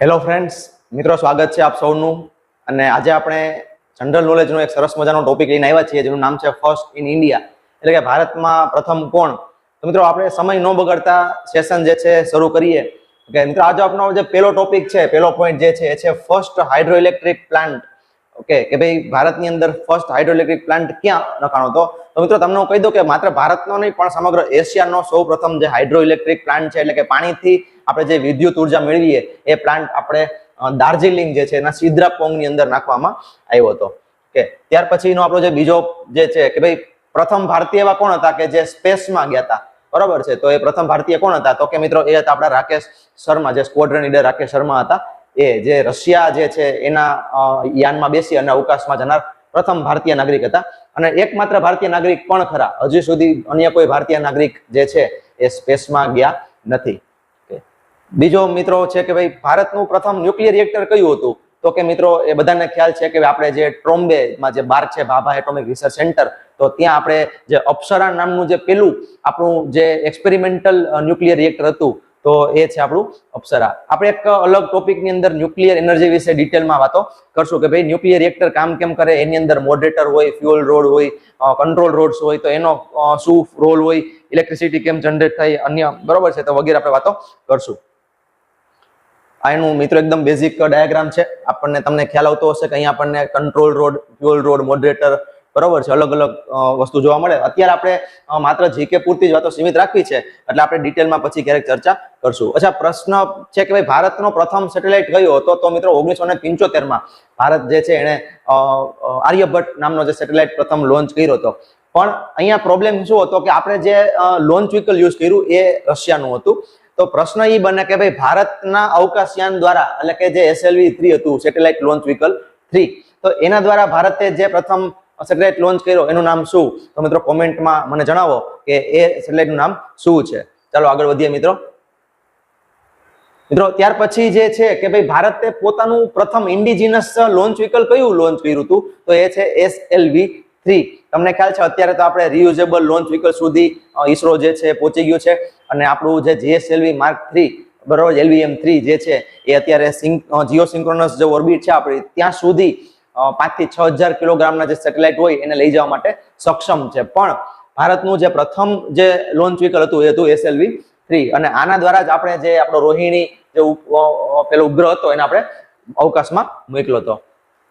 Hello friends, મિત્રો સ્વાગત છે આપ સૌનું. અને આજે આપણે જનરલ નોલેજનો એક સરસ મજાનો ટોપિક લઈને આવ્યા છીએ, જેનું નામ છે ફર્સ્ટ ઇન ઇન્ડિયા, એટલે કે ભારતમાં પ્રથમ કોણ. તો મિત્રો આપણે સમય ન બગાડતા સેશન જે છે શરૂ કરીએ. કે મિત્રો આજે આપણો જે પહેલો ટોપિક છે, પહેલો પોઈન્ટ જે છે એ છે first hydro electric plant. Okay, કે ભાઈ ભારતની અંદર ફર્સ્ટ હાઇડ્રો ઇલેક્ટ્રિક પ્લાન્ટ ક્યાં નખાણો હતો? તો મિત્રો તમને હું કહી દઉં કે માત્ર ભારતનો નહીં પણ સમગ્ર એશિયાનો સૌ પ્રથમ જે હાઇડ્રો ઇલેક્ટ્રિક પ્લાન્ટ છે, એટલે કે પાણીથી આપણે જે વિદ્યુત ઉર્જા મેળવીએ એ પ્લાન્ટ આપણે દાર્જિલિંગ જે છે એના સિદ્રાપોંગની અંદર નાખવામાં આવ્યો હતો. કે ત્યાર પછીનો આપણો જે બીજો જે છે કે ભાઈ પ્રથમ ભારતીય એવા કોણ હતા કે જે સ્પેસમાં ગયા હતા? બરોબર છે. તો એ પ્રથમ ભારતીય કોણ હતા? તો કે મિત્રો એ હતા આપણા રાકેશ શર્મા, જે સ્ક્વોડ્રન લીડર રાકેશ શર્મા હતા. એ જે રશિયા જે છે એના યાનમાં બેસી અને અવકાશમાં જનાર પ્રથમ ભારતીય નાગરિક હતા. અને એકમાત્ર ભારતીય નાગરિક પણ ખરા, હજી સુધી અન્ય કોઈ ભારતીય નાગરિક જે છે એ સ્પેસમાં ગયા નથી. બીજો મિત્રો છે કે ભાઈ ભારતનું પ્રથમ ન્યુક્લિયર રિએક્ટર કયું હતું? તો કે મિત્રો એ બધાને ખ્યાલ છે કે આપણે જે ટ્રોમ્બેમાં જે બાર છે, ભાભા એટોમિક રિસર્ચ સેન્ટર, તો ત્યાં આપણે જે અપ્સરા નામનું જે પેલું આપણું જે એક્સપેરિમેન્ટલ ન્યુક્લિયર રિએક્ટર હતું, તો એ છે આપણું અપ્સરા. આપણે એક અલગ ટોપિકની અંદર ન્યુક્લિયર એનર્જી વિશે ડિટેલમાં વાતો કરશું કે ભાઈ ન્યુક્લિયર રિએક્ટર કામ કેમ કરે, એની અંદર મોડરેટર હોય, ફ્યુઅલ રોડ હોય, કંટ્રોલ રોડ્સ હોય, તો એનો શું રોલ હોય, ઇલેક્ટ્રિસિટી કેમ જનરેટ થાય, અન્ય બરોબર છે, તો વગેરે આપણે વાતો કરશું. આ એનું મિત્રો એકદમ બેઝિક ડાયાગ્રામ છે. તમને ખ્યાલ આવતો હશે કે અહીંયા આપણને control road, fuel road, moderator, બરોબર છે, અલગ અલગ વસ્તુ જોવા મળે. અત્યારે આપણે માત્ર જીકે પૂરતી જ વાતો સીમિત રાખવી છે, એટલે આપણે ડિટેલમાં પછી ક્યારેક ચર્ચા કરશું. અચ્છા, પ્રશ્ન છે કે ભાઈ ભારતનો પ્રથમ સેટેલાઇટ કયો હતો? તો મિત્રો 1975માં ભારત જે છે એને આર્યભટ્ટ નામનો જે સેટેલાઇટ પ્રથમ લોન્ચ કર્યો હતો. પણ અહીંયા પ્રોબ્લેમ શું હતો કે આપણે જે લોન્ચ વ્હીકલ યુઝ કર્યું એ રશિયાનું હતું. તો પ્રશ્ન એ બને કે ભાઈ ભારતના અવકાશયાન દ્વારા, એટલે કે જે SLV-3 હતું, સેટેલાઇટ લોન્ચ વ્હીકલ 3, તો એના દ્વારા ભારતે જે પ્રથમ સેટેલાઇટ લોન્ચ કર્યો એનું નામ શું? તો મિત્રો કોમેન્ટમાં મને જણાવો કે એ સેટેલાઇટનું નામ શું છે. ચાલો આગળ વધીએ મિત્રો. ત્યાર પછી જે છે કે ભાઈ ભારતે પોતાનું પ્રથમ ઇન્ડિજિનસ લોન્ચ વ્હીકલ કયું લોન્ચ કર્યું હતું? તો એ છે SLV-3. તમને ખ્યાલ છે અત્યારે તો આપણે રિયુઝેબલ લોન્ચ વ્હીકલ સુધી ઈસરો જે છે પહોંચી ગયું છે. અને આપણું જે GSLV Mark 3, બરોબર, LVM-3 જે છે એ અત્યારે જીઓસિન્ક્રોનસ જે ઓર્બિટ છે આપણી, ત્યાં સુધી 5 થી 6000 કિલોગ્રામના જે સેટેલાઇટ હોય એને લઈ જવા માટે સક્ષમ છે. પણ ભારતનું જે પ્રથમ જે લોન્ચ વ્હીકલ હતું એ હતું SLV-3. અને આના દ્વારા જ આપણે જે આપણો રોહિણી જે પેલો ઉપગ્રહ હતો એને આપણે અવકાશમાં મોકલ્યો હતો.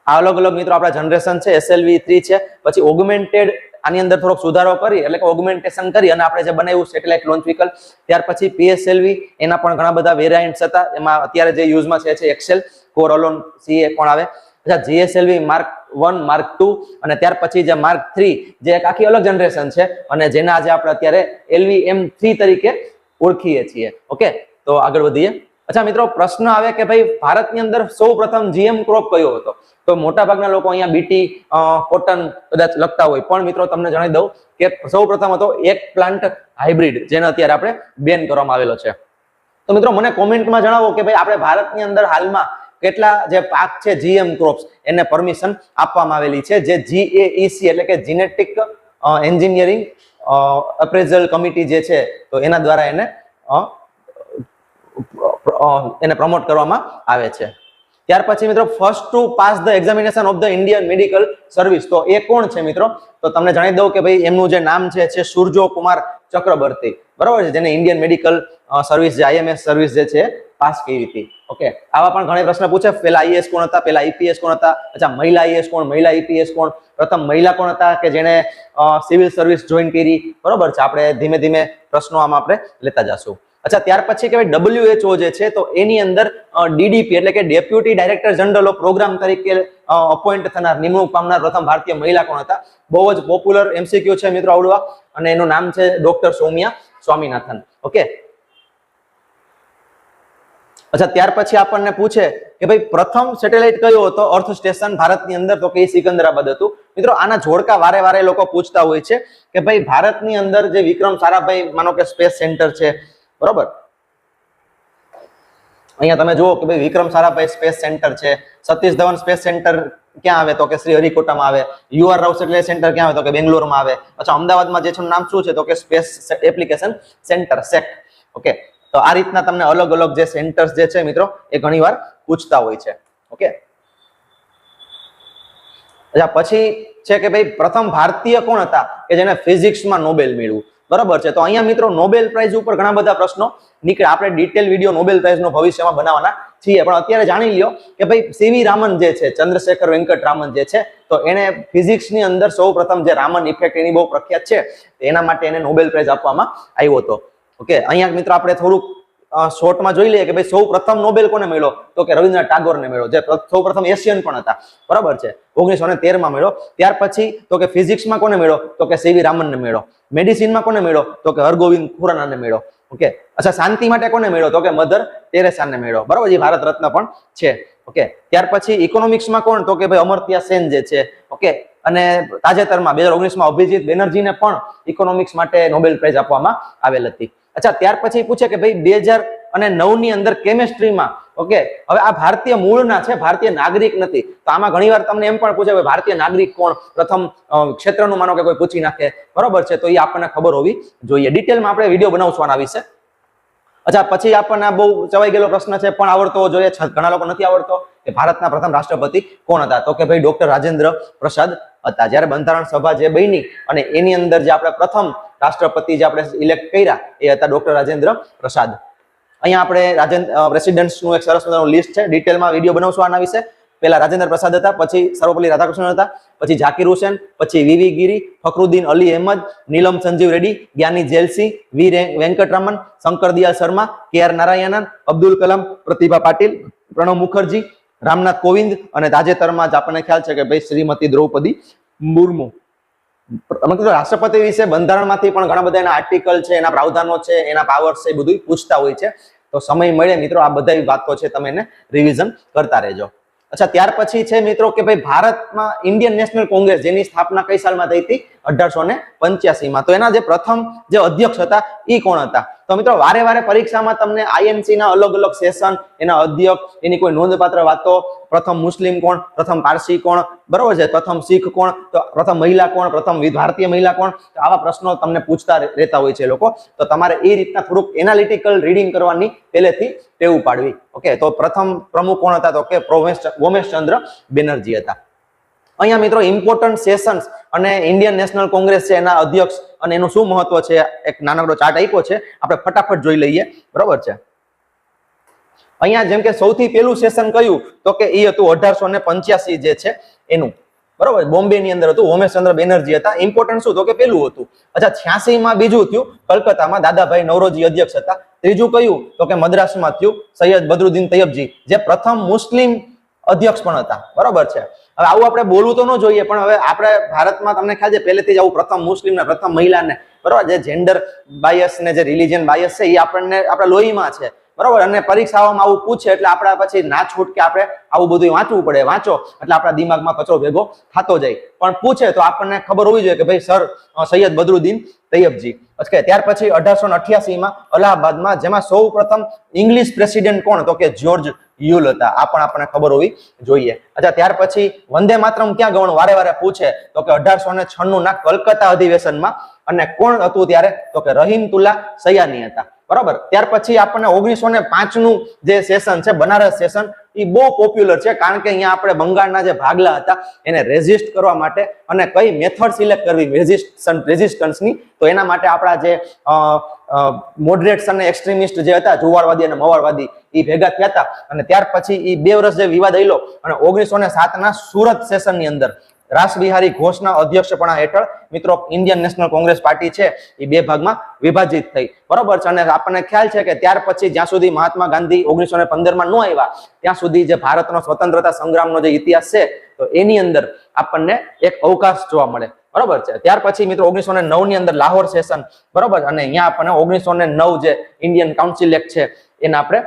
આ અલગ અલગ મિત્રો આપણા જનરેશન છે, SLV-3 છે. પછી ઓગમેન્ટેડ, આની અંદર થોડોક સુધારો કરી, એટલે કે ઓગમેન્ટેશન કરી અને આપણે જે બનાવ્યું સેટેલાઇટ લોન્ચ વ્હીકલ. ત્યાર પછી PSLV, એના પણ ઘણા બધા વેરિયન્ટ્સ હતા. એમાં અત્યારે જે યુઝમાં છે એક્સેલ, કોર અલોન, CA પણ આવે. અચ્છા, GSLV Mark 1, Mark 2 અને ત્યાર પછી જે Mark 3, જે એક આખી અલગ જનરેશન છે અને જેના આજે આપણે અત્યારે LVM-3 તરીકે ઓળખીએ છીએ. ઓકે, તો આગળ વધીએ. અચ્છા મિત્રો, પ્રશ્ન આવે કે ભાઈ ભારતની અંદર સૌ પ્રથમ GM ક્રોપ કયો હતો? તો મોટા ભાગના લોકો અહીંયા બીટી, કોટન કદાચ લખતા હોય, પણ મિત્રો તમને જણાવી દઉં કે સૌ પ્રથમ હતો એક પ્લાન્ટ હાઇબ્રિડ, જેને અત્યારે આપણે બેન કરવામાં આવેલો છે. તો મિત્રો મને કોમેન્ટમાં જણાવો કે ભાઈ આપણે ભારતની અંદર હાલમાં કેટલા જે પાક છે GM ક્રોપ્સ એને પરમિશન આપવામાં આવેલી છે, જે GAEC એટલે કે જીનેટિક એન્જિનિયરિંગ અપ્રેઝલ કમિટી જે છે, તો એના દ્વારા એને પ્રમોટ કરવામાં આવે છે. ત્યાર પછી મિત્રો first to pass the examination of the Indian Medical Service, તો એ કોણ છે મિત્રો? તો તમને જણાવી દઉં કે ભાઈ એમનું જે નામ છે સૂરજો કુમાર ચક્રબર્તી, બરોબર છે, જેને ઇન્ડિયન મેડિકલ સર્વિસ જે IMS સર્વિસ જે છે પાસ કરી હતી. ઓકે, આવા પણ ઘણા પ્રશ્ન પૂછે. પેલા IAS કોણ હતા, પેલા IPS કોણ હતા? અચ્છા, મહિલા IAS કોણ, મહિલા IPS કોણ? પ્રથમ મહિલા કોણ હતા કે જેને સિવિલ સર્વિસ જોઈન કરી? બરોબર છે, આપણે ધીમે ધીમે પ્રશ્નો આમાં આપણે લેતા જશું. અચ્છા, ત્યાર પછી કે WHO જે છે, તો એની અંદર DDP એટલે કે deputy director general of programme તરીકે અપોઇન્ટ થનાર, નિમણૂક પામનાર પ્રથમ ભારતીય મહિલા કોણ હતા? બહુ જ પોપ્યુલર MCQ છે મિત્રો આવડવા, અને એનું નામ છે ડોક્ટર સૌમ્યા સ્વામીનાથન. ઓકે, અચ્છા, ત્યાર પછી આપણને પૂછે કે ભાઈ પ્રથમ સેટેલાઇટ કયો હતો અર્થ સ્ટેશન ભારતની અંદર? તો કે સિકંદરાબાદ હતું. મિત્રો આના જોડકા વારે વારે લોકો પૂછતા હોય છે કે ભાઈ ભારતની અંદર જે વિક્રમ સારાભાઈ માનો કે સ્પેસ સેન્ટર છે, બરોબર, અહીંયા તમે જુઓ કે ભાઈ વિક્રમ સારાભાઈ સ્પેસ સેન્ટર છે. સતીશ ધવન સ્પેસ સેન્ટર ક્યાં આવે? તો કે શ્રી હરિકોટામાં આવે. UR રાવ સેટેલાઇટ સેન્ટર ક્યાં આવે? તો કે બેંગ્લોરમાં આવે. અચ્છા, અમદાવાદમાં જે છે નામ શું છે? તો કે space application centre, SEC. Okay, તો આ રીતના તમને અલગ અલગ જે સેન્ટર્સ જે છે મિત્રો એ ઘણીવાર પૂછતા હોય છે. ઓકે, પછી છે કે ભાઈ પ્રથમ ભારતીય કોણ હતા કે જેને ફિઝિક્સમાં નોબેલ મેળવ્યું? બરાબર છે. તો અહીંયા મિત્રો નોબેલ પ્રાઇઝ ઉપર ઘણા બધા પ્રશ્નો નીકળે. આપણે ડિટેલ વિડીયો નોબેલ પ્રાઇઝનો ભવિષ્યમાં બનાવવાના છીએ, પણ અત્યારે જાણી લ્યો કે ભાઈ સીવી રામન જે છે, ચંદ્રશેખર વેંકટ રામન જે છે, તો એને ફિઝિક્સની અંદર સૌ પ્રથમ જે રામન ઇફેક્ટ એની બહુ પ્રખ્યાત છે, એના માટે એને નોબેલ પ્રાઇઝ આપવામાં આવ્યો હતો. ઓકે, અહીંયા મિત્રો આપણે થોડુંક શોર્ટમાં જોઈ લઈએ કે ભાઈ સૌ પ્રથમ નોબેલ કોને મળ્યો? તો કે રવિન્દ્રનાથ ટાગોરને મળ્યો, જે સૌ પ્રથમ એશિયન પણ હતા. બરાબર છે, 1913માં મળ્યો. ત્યાર પછી તો કે ફિઝિક્સમાં કોને મળ્યો? તો કે સીવી રામનને મળ્યો. મેડિસિનમાં કોને મળ્યો? તો કે હરગોવિંદ ખુરાનાને મળ્યો. ઓકે, અચ્છા, શાંતિ માટે કોને મળ્યો? તો કે મધર ટેરેસાને મળ્યો. બરાબર, જે ભારત રત્ન પણ છે. ઓકે, ત્યાર પછી ઇકોનોમિક્સમાં કોણ? તો કે ભાઈ અમર્ત્ય સેન જે છે. ઓકે, અને તાજેતરમાં 2019માં અભિજીત બેનર્જીને પણ ઇકોનોમિક્સ માટે નોબેલ પ્રાઇઝ આપવામાં આવેલ હતી. અચ્છા, ત્યાર પછી પૂછે કે ભાઈ 2009 ની અંદર કેમેસ્ટ્રીમાં, ઓકે, હવે આ ભારતીય મૂળના છે, ભારતીય નાગરિક નથી. તો આમાં ઘણીવાર તમને એમ પણ પૂછે ભારતીય નાગરિક કોણ? પ્રથમ ક્ષેત્રનું માનો કે કોઈ પૂછી નાખે. બરોબર છે, તો એ આપણને ખબર હોવી જોઈએ. ડિટેલમાં આપણે વિડીયો બનાવશું આના વિશે. અચ્છા, પછી આપણને બહુ ચવાઈ ગયેલો પ્રશ્ન છે પણ આવડતો જોઈએ, ઘણા લોકો નથી આવડતો, કે ભારતના પ્રથમ રાષ્ટ્રપતિ કોણ હતા? તો કે ભાઈ ડોક્ટર રાજેન્દ્ર પ્રસાદ હતા. જ્યારે બંધારણ સભા જે બની અને એની અંદર જે આપણે પ્રથમ રાષ્ટ્રપતિ જે આપણે ઇલેક્ટ કર્યા એ હતા ડોક્ટર રાજેન્દ્ર પ્રસાદ. અહીંયા આપણે પ્રેસિડેન્ટ્સનું એક સરસ મજાનું લિસ્ટ છે, ડિટેલમાં વિડીયો બનાવશું આના વિશે. પહેલા રાજેન્દ્ર પ્રસાદ હતા, પછી સર્વપલ્લી રાધાકૃષ્ણન હતા, પછી ઝાકીર હુસેન, પછી વીવી ગીરી, ફખરુદ્દીન અલી અહેમદ, નીલમ સંજીવ રેડ્ડી, જ્ઞાની જેલસી, વી વેંકટરામન, શંકર દયાલ શર્મા, કે આર નારાયણન, અબ્દુલ કલામ, પ્રતિભા પાટીલ, પ્રણવ મુખર્જી, રામનાથ કોવિંદ અને તાજેતરમાં જ આપણને ખ્યાલ છે કે ભાઈ શ્રીમતી દ્રૌપદી મુર્મુ. રાષ્ટ્રપતિ વિશે બંધારણમાંથી પણ ઘણા બધા એના આર્ટિકલ છે, એના પ્રાવધાનો છે, એના પાવર્સ છે, બધું પૂછતા હોય છે. તો સમય મળે મિત્રો આ બધા વાતો છે તમે એને રિવિઝન કરતા રહેજો. અચ્છા, ત્યાર પછી છે મિત્રો કે ભાઈ ભારતમાં ઇન્ડિયન નેશનલ કોંગ્રેસ જેની સ્થાપના કઈ સાલમાં થઈ હતી? 1885માં. તો એના જે પ્રથમ જે અધ્યક્ષ હતા એ કોણ હતા? તો મિત્રો વારે વારે પરીક્ષામાં તમને આઈએનસી ના અલગ અલગ સેશન, એના અધ્યક્ષ, એની કોઈ નોંધપાત્ર વાતો, પ્રથમ મુસ્લિમ કોણ, પ્રથમ પારસી કોણ, બરોબર છે, પ્રથમ શીખ કોણ, તો પ્રથમ મહિલા કોણ, પ્રથમ ભારતીય મહિલા કોણ, તો આવા પ્રશ્નો તમને પૂછતા રહેતા હોય છે લોકો. તો તમારે એ રીતના થોડુંક એનાલિટિકલ રીડિંગ કરવાની પહેલેથી ટેવ પાડવી. ઓકે, તો પ્રથમ પ્રમુખ કોણ હતા? તો કે ગોમેશચંદ્ર બેનર્જી હતા. અહીંયા મિત્રો ઇમ્પોર્ટન્ટ સેશન્સ અને ઇન્ડિયન નેશનલ કોંગ્રેસ છે એના અધ્યક્ષ અને એનું શું મહત્વ છે, એક નાનકડો ચાર્ટ આપ્યો છે, આપણે ફટાફટ જોઈ લઈએ. બરોબર છે, અહીંયા જેમ કે સૌથી પહેલું સેશન કયું? તો કે એ હતું 1885 જે છે એનું. બરોબર, બોમ્બે ની અંદર હતું, ગોમેશચંદ્ર બેનર્જી હતા. ઇમ્પોર્ટન્ટ શું? તો કે પેલું હતું. અચ્છા, 86માં બીજું થયું, કલકત્તામાં દાદાભાઈ નવરોજી અધ્યક્ષ હતા. ત્રીજું કયું? તો કે મદ્રાસમાં થયું, સૈયદ બદરુદ્દીન તૈયબજી, જે પ્રથમ મુસ્લિમ અધ્યક્ષ પણ હતા. બરોબર છે. હવે આવું આપણે બોલવું તો ન જોઈએ, પણ હવે આપણે ભારતમાં તમને ખ્યાલ છે પહેલેથી જ આવું પ્રથમ મુસ્લિમ ને પ્રથમ મહિલાને, બરોબર, જે જેન્ડર બાયસ ને જે રિલિજન બાયસ છે એ આપણને આપણા લોહીમાં છે. બરોબર, અને પરીક્ષાઓમાં આવું પૂછે એટલે આપણે પછી ના છૂટકે આપણે આવું બધું વાંચવું પડે. વાંચો એટલે આપણા દિમાગમાં કચરો ભેગો થતો જાય. પણ પૂછે તો આપણને ખબર હોવી જોઈએ કે ભાઈ સર સૈયદ બદરુદ્દીન તૈયબજી. ત્યાર પછી 1888માં અલ્હાબાદમાં, જેમાં સૌ પ્રથમ ઇંગ્લિશ પ્રેસિડેન્ટ કોણ? તો કે જ્યોર્જ યુલ હતા. આ પણ આપણને ખબર હોવી જોઈએ. અચ્છા, ત્યાર પછી વંદે માતરમ ક્યાં ગવણ? વારે વારે પૂછે. તો કે 1896 ના કલકત્તા અધિવેશનમાં. અને કોણ હતું ત્યારે? તો કે રહીમતુલ્લા સયાની હતા. બરાબર. ત્યાર પછી આપણને 1905 નું જે સેશન છે, બનારસ સેશન, એ બહુ પોપ્યુલર છે, કારણ કે અહીંયા આપણે બંગાળના જે ભાગલા હતા એને રેઝિસ્ટ કરવા માટે અને કઈ મેથડ સિલેક્ટ કરવી રેઝિસ્ટન્સની, તો એના માટે આપણા જે મોડરેટ્સ અને એક્સ્ટ્રીમિસ્ટ જે હતા, જુવાળવાદી અને મવાળવાદી, એ ભેગા થયા હતા. અને ત્યાર પછી એ 2 વર્ષ જે વિવાદ આવેલો અને 1907 ના સુરત સેશનની અંદર રાસબિહારી ઘોષના અધ્યક્ષપણા હેઠળ મિત્રો ઇન્ડિયન નેશનલ કોંગ્રેસ પાર્ટી છે એ 2 ભાગમાં વિભાજિત થઈ. બરોબર છે. અને આપણને ખ્યાલ છે કે ત્યાર પછી જ્યાં સુધી મહાત્મા ગાંધી 1915માં ન આવ્યા ત્યાં સુધી જે ભારતનો સ્વતંત્રતા સંગ્રામનો જે ઇતિહાસ છે, તો એની અંદર આપણને એક અવકાશ જોવા મળે. બરોબર છે. ત્યાર પછી મિત્રો 1909 ની અંદર લાહોર સેશન, બરોબર, અને અહીંયા આપણને 1909 જે ઇન્ડિયન કાઉન્સિલ એક્ટ છે એને આપણે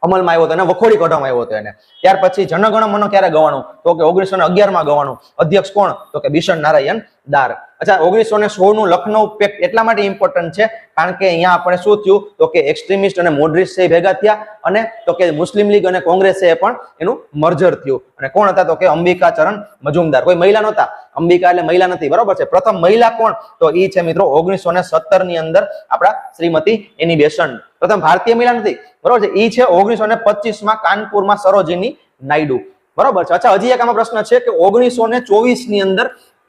અમલમાં આવ્યો હતો, એને વખોડી કાઢવામાં આવ્યો હતો એને. ત્યાર પછી જનગણ મન ક્યારે ગવાનું? તો કે 1911માં ગવાનું. અધ્યક્ષ કોણ? તો કે બિશન નારાયણ દાર. અચ્છા, 1916 નું લખનૌ પેક્ટ એટલા માટે ઇમ્પોર્ટન્ટ છે કારણ કે અહીંયા આપણે શું થયું? તો કે એક્સ્ટ્રીમિસ્ટ અને મોડરેટ્સ છે ભેગા થયા, અને તો કે મુસ્લિમ લીગ અને કોંગ્રેસ છે પણ એનું મર્જર થયું. અને કોણ હતા? તો કે અંબિકા ચરણ મજુમદાર. કોઈ મહિલા નહોતા. અંબિકા એટલે મહિલા નથી, બરોબર છે. પ્રથમ મહિલા કોણ? તો ઈ છે મિત્રો 1917 ની અંદર આપણા શ્રીમતી એની બેસન્ટ. પ્રથમ ભારતીય મહિલા નથી, બરોબર છે. ઈ છે 1925 માં કાનપુરમાં સરોજિની નાયડુ, બરોબર છે. અચ્છા, હજી એક આમાં પ્રશ્ન છે કે 1924 ની અંદર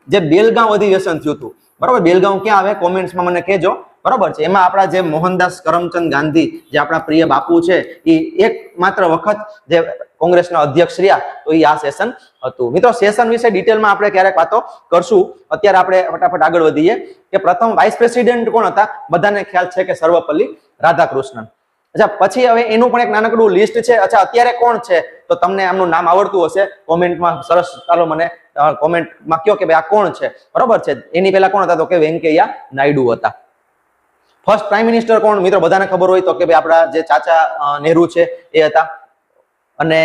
જે બેલગામ અધિવેશન થયું હતું, બરોબર, બેલગામ ક્યાં આવે? કોમેન્ટ્સમાં મને કહેજો, બરોબર છે. એમાં આપણા જે મોહનદાસ કરમચંદ ગાંધી, જે આપણા પ્રિય બાપુ છે, એ એક માત્ર વખત જે કોંગ્રેસના અધ્યક્ષ રહ્યા, તો એ આ સેશન હતું. મિત્રો, સેશન વિશે ડિટેલમાં આપણે ક્યારેક વાતો કરશું. અત્યારે આપણે ફટાફટ આગળ વધીએ કે પ્રથમ વાઇસ પ્રેસિડેન્ટ કોણ હતા? બધાને ખ્યાલ છે કે સર્વપલ્લી રાધાકૃષ્ણન. અચ્છા, પછી હવે એનું પણ એક નાનકડું લિસ્ટ છે. અચ્છા, અત્યારે કોણ છે? તો તમને આમનું નામ આવડતું હશે, કોમેન્ટમાં સરસ ચાલો મને કોમેન્ટમાં કહો કે ભાઈ આ કોણ છે, બરોબર છે. એની પહેલા કોણ હતા? તો કે વેંકૈયા નાયડુ હતા. ફર્સ્ટ પ્રાઇમ મિનિસ્ટર કોણ? મિત્રો બધાને ખબર હોય તો કે ભાઈ આપણા જે ચાચા નહેરુ છે એ હતા. અને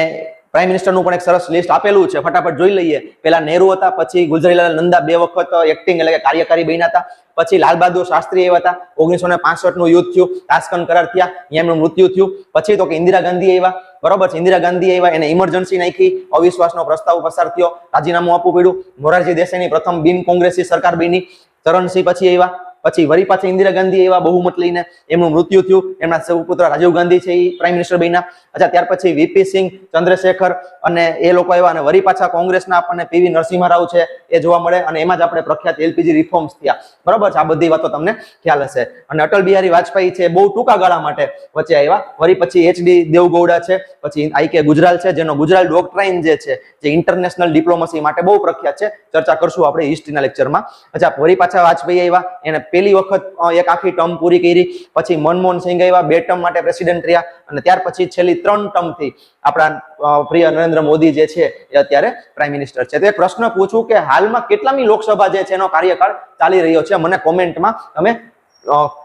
પ્રાઇમ મિનિસ્ટરનું પણ એક સરસ લિસ્ટ આપેલું છે, ફટાફટ જોઈ લઈએ. પહેલા નહેરુ હતા, પછી ગુલઝારીલાલ નંદા 2 વખત એક્ટિંગ એટલે કે કાર્યકારી બન્યા હતા. પછી લાલ બહાદુર શાસ્ત્રી આવ્યા હતા, 1965 નું યુદ્ધ થયું, તાસ્કન કરાર થયા, અહીંયા એમનું મૃત્યુ થયું. પછી તો કે ઇન્દિરા ગાંધી આવ્યા, બરોબર છે. ઇન્દિરા ગાંધી આવ્યા, એને ઇમરજન્સી નાખી, અવિશ્વાસનો પ્રસ્તાવ પસાર થયો, રાજીનામું આપવું પડ્યું. મોરારજી દેસાઈની પ્રથમ બિન કોંગ્રેસી સરકાર બની. ચરણસિંહ પછી આવ્યા, પછી વળી પાછી ઇન્દિરા ગાંધી એવા બહુમત લઈને, એમનું મૃત્યુ થયું. એમના સૌપુત્ર રાજીવ ગાંધી છે એ પ્રાઇમ મિનિસ્ટર બન્યા. અચ્છા, ત્યાર પછી વીપી સિંહ, ચંદ્રશેખર અને એ લોકો આવ્યા. અને વળી પાછા કોંગ્રેસના આપણને પીવી નરસિંહ રાવ છે એ જોવા મળે. અને એમાં જ આપણે પ્રખ્યાત એલપીજી રિફોર્મ્સ થયા, બરોબર છે. આ બધી વાતો તમને ખ્યાલ હશે. અને અટલ બિહારી વાજપેયી છે, બહુ ટૂંકા ગાળા માટે વચ્ચે આવ્યા. વળી પછી એચડી દેવગૌડા છે, પછી આઈ.કે. ગુજરાલ છે, જેનો ગુજરાલ ડોક્ટ્રાઇન જે છે, જે ઇન્ટરનેશનલ ડિપ્લોમસી માટે બહુ પ્રખ્યાત છે. ચર્ચા કરશું આપણે હિસ્ટ્રીના લેક્ચરમાં. અચ્છા, વળી પાછા વાજપેયી આવ્યા, એને પહેલી વખત એક આખી ટર્મ પૂરી કરી. પછી મનમોહન સિંહ આવ્યા, 2 ટર્મ માટે પ્રેસિડેન્ટ રહ્યા. અને ત્યાર પછી છેલ્લી 3 ટર્મથી આપણા પ્રિય નરેન્દ્ર મોદી જે છે એ અત્યારે પ્રાઇમ મિનિસ્ટર છે. તો એક પ્રશ્ન પૂછું કે હાલમાં કેટલામી લોકસભા જે છે એનો કાર્યકાળ ચાલી રહ્યો છે? મને કોમેન્ટમાં તમે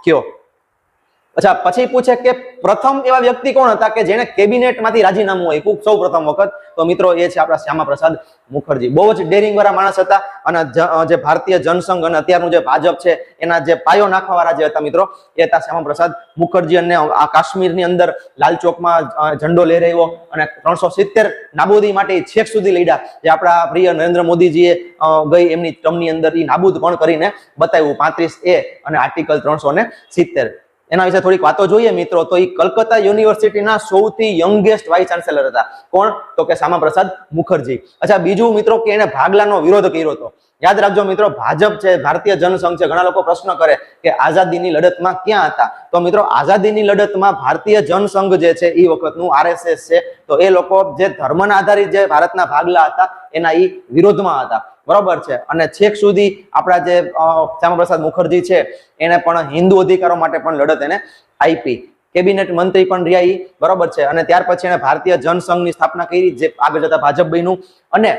કયો. અચ્છા, પછી પૂછે કે પ્રથમ એવા વ્યક્તિ કોણ હતા કે જેને કેબિનેટમાંથી રાજીનામું આપ્યું સૌ પ્રથમ વખત? તો મિત્રો એ છે આપણા શ્યામા પ્રસાદ મુખર્જી. બહુ જ ડેરિંગ વાળા માણસ હતા. અને જે ભારતીય જનસંઘ અને અત્યારનું જે ભાજપ છે એના જે પાયો નાખવા વાળા જે હતા મિત્રો, એ હતા શ્યામા પ્રસાદ મુખર્જી. અને આ કાશ્મીરની અંદર લાલ ચોકમાં ઝંડો લહેરાવ્યો અને 370 નાબૂદી માટે છેક સુધી લડ્યા. જે આપણા પ્રિય નરેન્દ્ર મોદીજીએ ગઈ એમની ટર્મની અંદર એ નાબૂદ પણ કરીને બતાવ્યું, 35A અને આર્ટિકલ 370. એના વિશે થોડીક વાતો જોઈએ મિત્રો. તો એ કલકત્તા યુનિવર્સિટીના સૌથી યંગેસ્ટ વાઇસ ચાન્સેલર હતા. કોણ? તો કે શ્યામા પ્રસાદ મુખર્જી. અચ્છા, બીજું મિત્રો કે એને ભાગલાનો વિરોધ કર્યો હતો. યાદ રાખજો મિત્રો, ભાજપ છે, ભારતીય જનસંઘ છે, ઘણા લોકો પ્રશ્ન કરે કે આઝાદીની લડતમાં ક્યાં હતા? તો મિત્રો, આઝાદીની લડતમાં ભારતીય જનસંઘ જે છે એ વખતનું આરએસએસ છે, તો એ લોકો જે ધર્મના આધારિત જે ભારતના ભાગલા હતા એના એ વિરોધમાં હતા, બરોબર છે. અને છેક સુધી આપણા જે શ્યામા પ્રસાદ મુખર્જી છે એને પણ હિન્દુ અધિકારો માટે પણ લડત એને આપી. કેબિનેટ મંત્રી પણ રહ્યા, બરોબર છે. અને ત્યાર પછી એને ભારતીય જનસંઘની સ્થાપના કરી, જે આગળ જતા ભાજપ બન્યું. અને